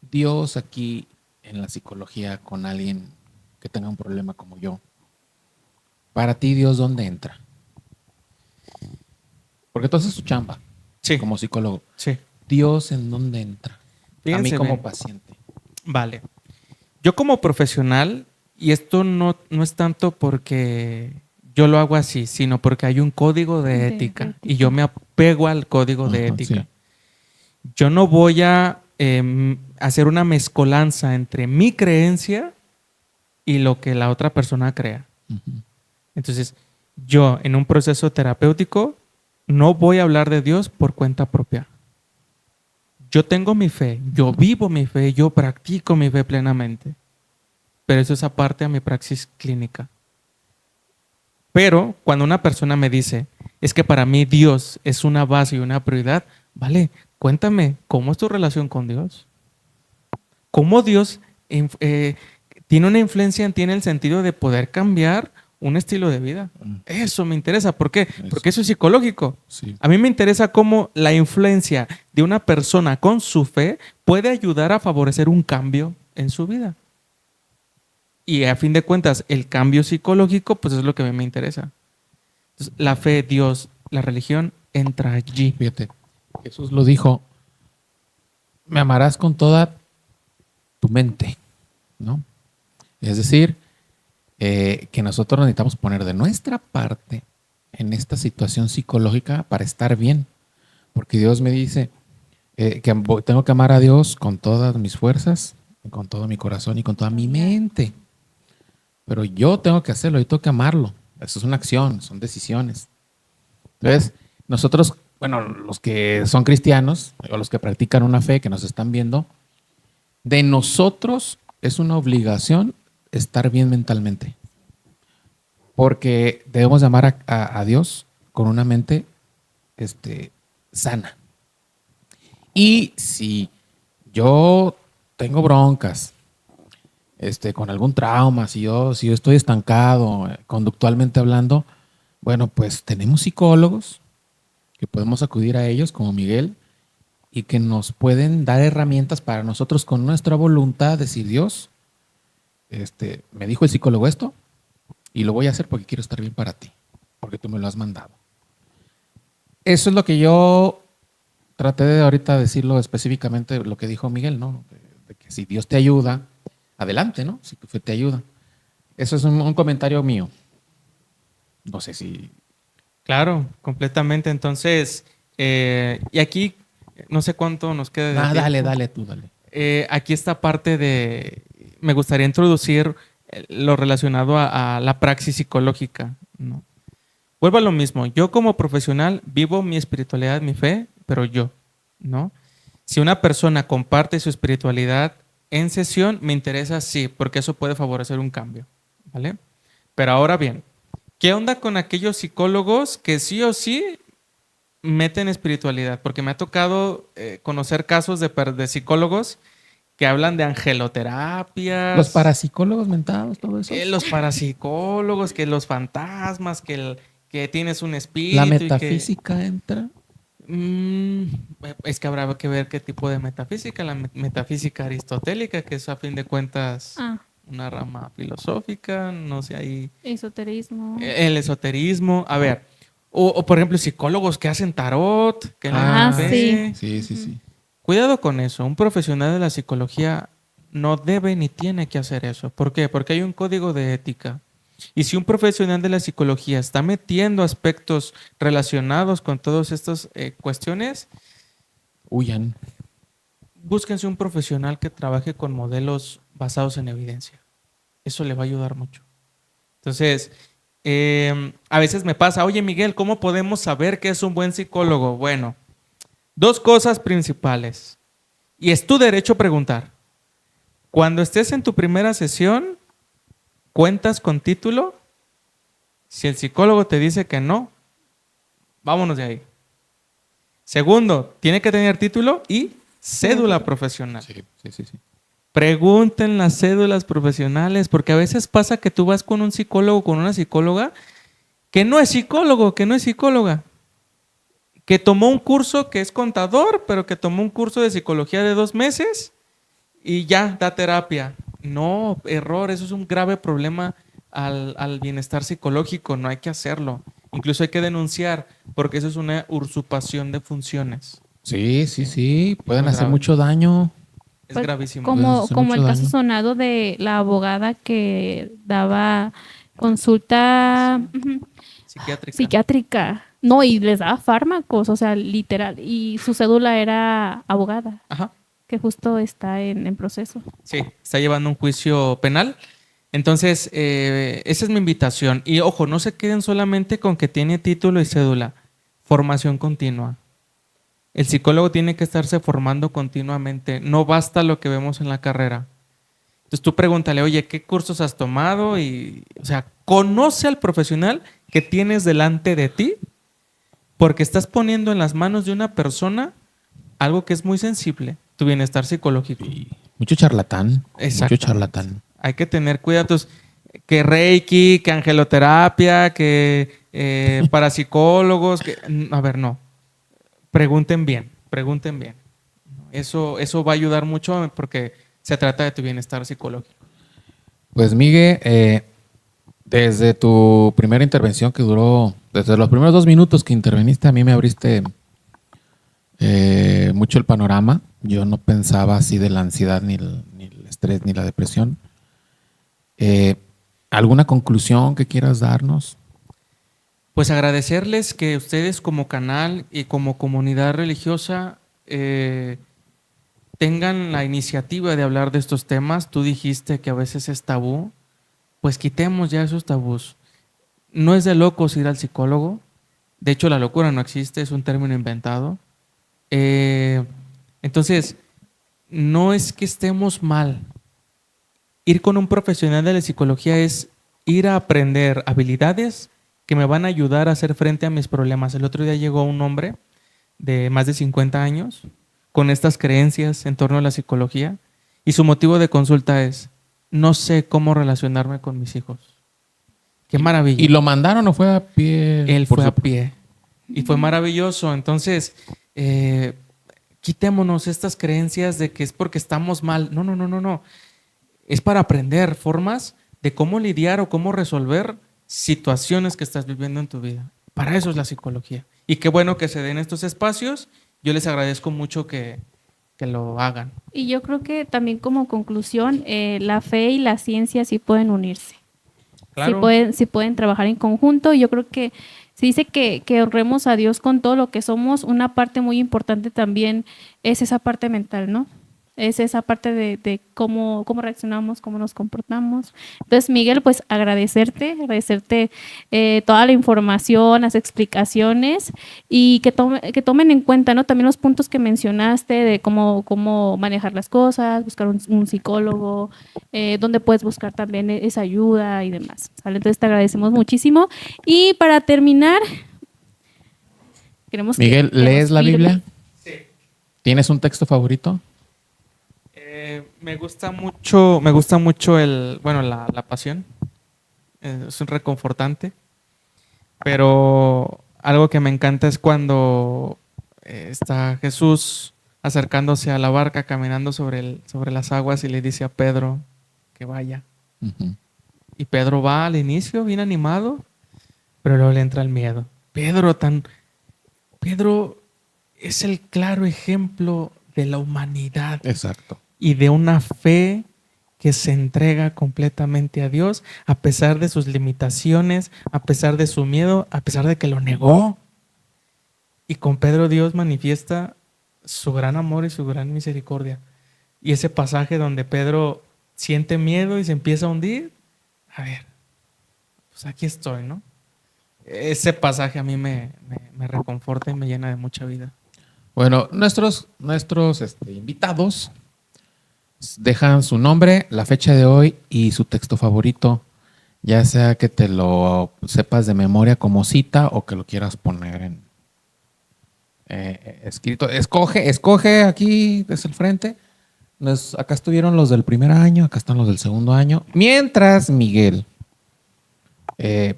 Dios aquí en la psicología con alguien que tenga un problema como yo. Para ti, Dios, ¿dónde entra? Porque tú haces tu chamba,
sí,
como psicólogo.
Sí.
¿Dios en dónde entra? Fíjense, a mí como paciente.
Vale. Yo como profesional, y esto no es tanto porque yo lo hago así, sino porque hay un código de ética y yo me apego al código de ética. Sí. Yo no voy a hacer una mezcolanza entre mi creencia y lo que la otra persona crea. Entonces, yo en un proceso terapéutico no voy a hablar de Dios por cuenta propia. Yo tengo mi fe, yo vivo mi fe, yo practico mi fe plenamente. Pero eso es aparte a mi praxis clínica. Pero cuando una persona me dice, es que para mí Dios es una base y una prioridad, vale, cuéntame, ¿cómo es tu relación con Dios? ¿Cómo Dios tiene una influencia en ti en el sentido de poder cambiar un estilo de vida? Eso me interesa. ¿Por qué? Porque eso es psicológico. Sí. A mí me interesa cómo la influencia de una persona con su fe puede ayudar a favorecer un cambio en su vida. Y a fin de cuentas, el cambio psicológico, pues es lo que a mí me interesa. Entonces, la fe, Dios, la religión, entra allí.
Fíjate, Jesús lo dijo, me amarás con toda tu mente, ¿no? Es decir, que nosotros necesitamos poner de nuestra parte en esta situación psicológica para estar bien. Porque Dios me dice que tengo que amar a Dios con todas mis fuerzas, con todo mi corazón y con toda mi mente. Pero yo tengo que hacerlo, yo tengo que amarlo. Eso es una acción, son decisiones. Entonces, nosotros, bueno, los que son cristianos o los que practican una fe, que nos están viendo, de nosotros es una obligación estar bien mentalmente. Porque debemos de amar a Dios con una mente sana. Y si yo tengo broncas, con algún trauma, si yo estoy estancado, conductualmente hablando, bueno, pues tenemos psicólogos que podemos acudir a ellos, como Miguel, y que nos pueden dar herramientas para nosotros con nuestra voluntad decir, Dios, me dijo el psicólogo esto y lo voy a hacer porque quiero estar bien para ti, porque tú me lo has mandado. Eso es lo que yo traté de ahorita decirlo específicamente, lo que dijo Miguel, ¿no? De que si Dios te ayuda, adelante, ¿no? Si tu fe te ayuda. Eso es un comentario mío. No sé si...
Claro, completamente. Entonces, y aquí no sé cuánto nos queda de tiempo.
Dale tú.
Aquí esta parte de... Me gustaría introducir lo relacionado a la praxis psicológica, ¿no? Vuelvo a lo mismo. Yo como profesional vivo mi espiritualidad, mi fe, pero yo, ¿no? Si una persona comparte su espiritualidad en sesión, me interesa, sí, porque eso puede favorecer un cambio, ¿vale? Pero ahora bien, ¿qué onda con aquellos psicólogos que sí o sí meten espiritualidad? Porque me ha tocado conocer casos de psicólogos que hablan de angeloterapias.
Los parapsicólogos mentados, todo eso.
Los parapsicólogos, que los fantasmas, que tienes un espíritu.
¿La metafísica entra?
Es que habrá que ver qué tipo de metafísica. La metafísica aristotélica, que es a fin de cuentas una rama filosófica, no sé ahí.
Esoterismo.
El esoterismo. A ver, o por ejemplo, psicólogos que hacen tarot. Que
Sí.
Cuidado con eso. Un profesional de la psicología no debe ni tiene que hacer eso. ¿Por qué? Porque hay un código de ética. Y si un profesional de la psicología está metiendo aspectos relacionados con todas estas cuestiones,
huyan.
Búsquense un profesional que trabaje con modelos basados en evidencia. Eso le va a ayudar mucho. Entonces, a veces me pasa, oye Miguel, ¿cómo podemos saber que es un buen psicólogo? Bueno, dos cosas principales. Y es tu derecho a preguntar. Cuando estés en tu primera sesión, ¿cuentas con título? Si el psicólogo te dice que no, vámonos de ahí. Segundo, tiene que tener título y cédula profesional.
Sí.
Pregunten las cédulas profesionales, porque a veces pasa que tú vas con un psicólogo, con una psicóloga, que no es psicólogo, que no es psicóloga, que tomó un curso que es contador, pero que tomó un curso de psicología de 2 meses y ya da terapia. No, error, eso es un grave problema al bienestar psicológico, no hay que hacerlo. Incluso hay que denunciar, porque eso es una usurpación de funciones.
Sí, pueden hacer
grave. mucho
daño.
Es
Pues,
gravísimo.
como el caso
daño.
sonado de la abogada que daba consulta psiquiátrica. No, y les daba fármacos, o sea, literal. Y su cédula era abogada,
Ajá.
que justo está en proceso.
Sí, está llevando un juicio penal. Entonces, esa es mi invitación. Y ojo, no se queden solamente con que tiene título y cédula. Formación continua. El psicólogo tiene que estarse formando continuamente. No basta lo que vemos en la carrera. Entonces tú pregúntale, oye, ¿qué cursos has tomado? Y, o sea, conoce al profesional que tienes delante de ti, porque estás poniendo en las manos de una persona algo que es muy sensible, tu bienestar psicológico.
Sí. Mucho charlatán.
Exacto.
Mucho charlatán.
Hay que tener cuidado. Entonces, que Reiki, que angeloterapia, que parapsicólogos, a ver, no. Pregunten bien. Eso va a ayudar mucho porque se trata de tu bienestar psicológico.
Pues Miguel, desde tu primera intervención que duró, desde los primeros 2 minutos que interveniste, a mí me abriste mucho el panorama. Yo no pensaba así de la ansiedad, ni el estrés, ni la depresión. ¿Alguna conclusión que quieras darnos?
Pues agradecerles que ustedes como canal y como comunidad religiosa tengan la iniciativa de hablar de estos temas. Tú dijiste que a veces es tabú, pues quitemos ya esos tabús. No es de locos ir al psicólogo. De hecho, la locura no existe, es un término inventado. Entonces, no es que estemos mal. Ir con un profesional de la psicología es ir a aprender habilidades que me van a ayudar a hacer frente a mis problemas. El otro día llegó un hombre de más de 50 años con estas creencias en torno a la psicología y su motivo de consulta es: no sé cómo relacionarme con mis hijos. Qué maravilla.
¿Y lo mandaron o fue a pie?
Él fue a pie y fue maravilloso. Entonces, quitémonos estas creencias de que es porque estamos mal. No, no, no, no, no. Es para aprender formas de cómo lidiar o cómo resolver situaciones que estás viviendo en tu vida. Para eso es la psicología. Y qué bueno que se den estos espacios. Yo les agradezco mucho que lo hagan.
Y yo creo que también como conclusión, la fe y la ciencia sí pueden unirse.
Claro.
Sí pueden trabajar en conjunto. Yo creo que se dice que honremos a Dios con todo lo que somos. Una parte muy importante también es esa parte mental, ¿no? Es esa parte de cómo reaccionamos, cómo nos comportamos. Entonces, Miguel, pues agradecerte toda la información, las explicaciones y que tomen en cuenta, ¿no? También los puntos que mencionaste de cómo manejar las cosas, buscar un psicólogo, donde puedes buscar también esa ayuda y demás, ¿sale? Entonces, te agradecemos muchísimo. Y para terminar, queremos
Miguel, ¿lees la Biblia?
Sí.
¿Tienes un texto favorito?
Me gusta mucho la pasión. Es un reconfortante. Pero algo que me encanta es cuando está Jesús acercándose a la barca, caminando sobre las aguas y le dice a Pedro que vaya.
Uh-huh.
Y Pedro va al inicio bien animado, pero luego le entra el miedo. Pedro es el claro ejemplo de la humanidad.
Exacto.
Y de una fe que se entrega completamente a Dios, a pesar de sus limitaciones, a pesar de su miedo, a pesar de que lo negó. Y con Pedro Dios manifiesta su gran amor y su gran misericordia. Y ese pasaje donde Pedro siente miedo y se empieza a hundir, a ver, pues aquí estoy, ¿no? Ese pasaje a mí me reconforta y me llena de mucha vida.
Bueno, nuestros invitados dejan su nombre, la fecha de hoy y su texto favorito, ya sea que te lo sepas de memoria como cita o que lo quieras poner en escrito. Escoge aquí desde el frente. Acá estuvieron los del primer año, acá están los del segundo año. Mientras Miguel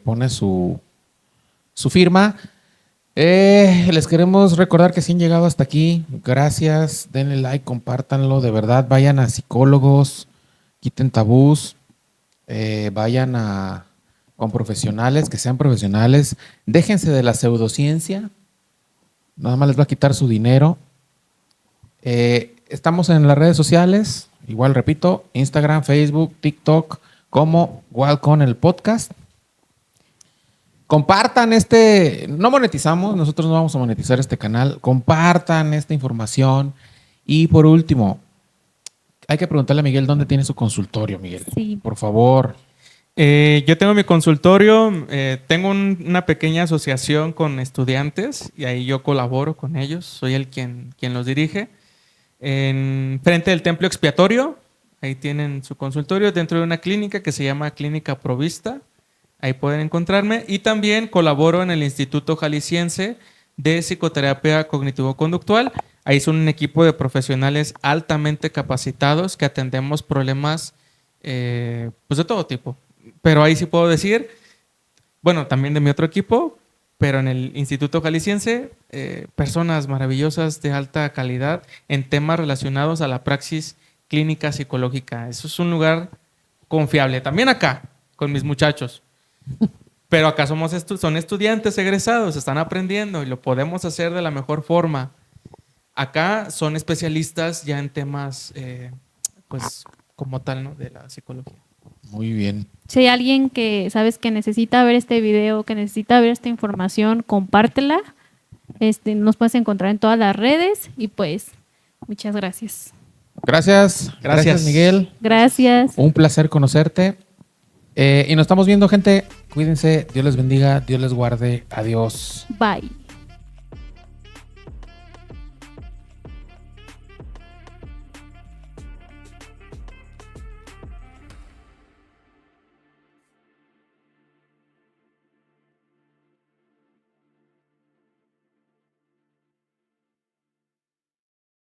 pone su firma. Les queremos recordar que si han llegado hasta aquí, gracias, denle like, compártanlo, de verdad, vayan a psicólogos, quiten tabús, vayan con profesionales, que sean profesionales, déjense de la pseudociencia, nada más les va a quitar su dinero. Estamos en las redes sociales, igual repito, Instagram, Facebook, TikTok, como Walcon el podcast. Compartan no monetizamos, nosotros no vamos a monetizar este canal, compartan esta información. Y por último, hay que preguntarle a Miguel dónde tiene su consultorio, Miguel.
Sí.
Por favor.
Yo tengo mi consultorio, tengo una pequeña asociación con estudiantes y ahí yo colaboro con ellos, soy quien los dirige. En frente del templo expiatorio, ahí tienen su consultorio dentro de una clínica que se llama Clínica Provista. Ahí pueden encontrarme. Y también colaboro en el Instituto Jalisciense de Psicoterapia Cognitivo-Conductual. Ahí son un equipo de profesionales altamente capacitados que atendemos problemas pues de todo tipo. Pero ahí sí puedo decir, bueno, también de mi otro equipo, pero en el Instituto Jalisciense, personas maravillosas de alta calidad en temas relacionados a la praxis clínica psicológica. Eso es un lugar confiable. También acá, con mis muchachos. Pero acá son estudiantes egresados, están aprendiendo y lo podemos hacer de la mejor forma. Acá son especialistas ya en temas, pues como tal, ¿no? De la psicología.
Muy bien.
Si hay alguien que sabes que necesita ver este video, que necesita ver esta información, compártela. Nos puedes encontrar en todas las redes y pues muchas gracias.
Gracias Miguel.
Gracias.
Un placer conocerte. Y nos estamos viendo, gente. Cuídense, Dios les bendiga, Dios les guarde. Adiós.
Bye.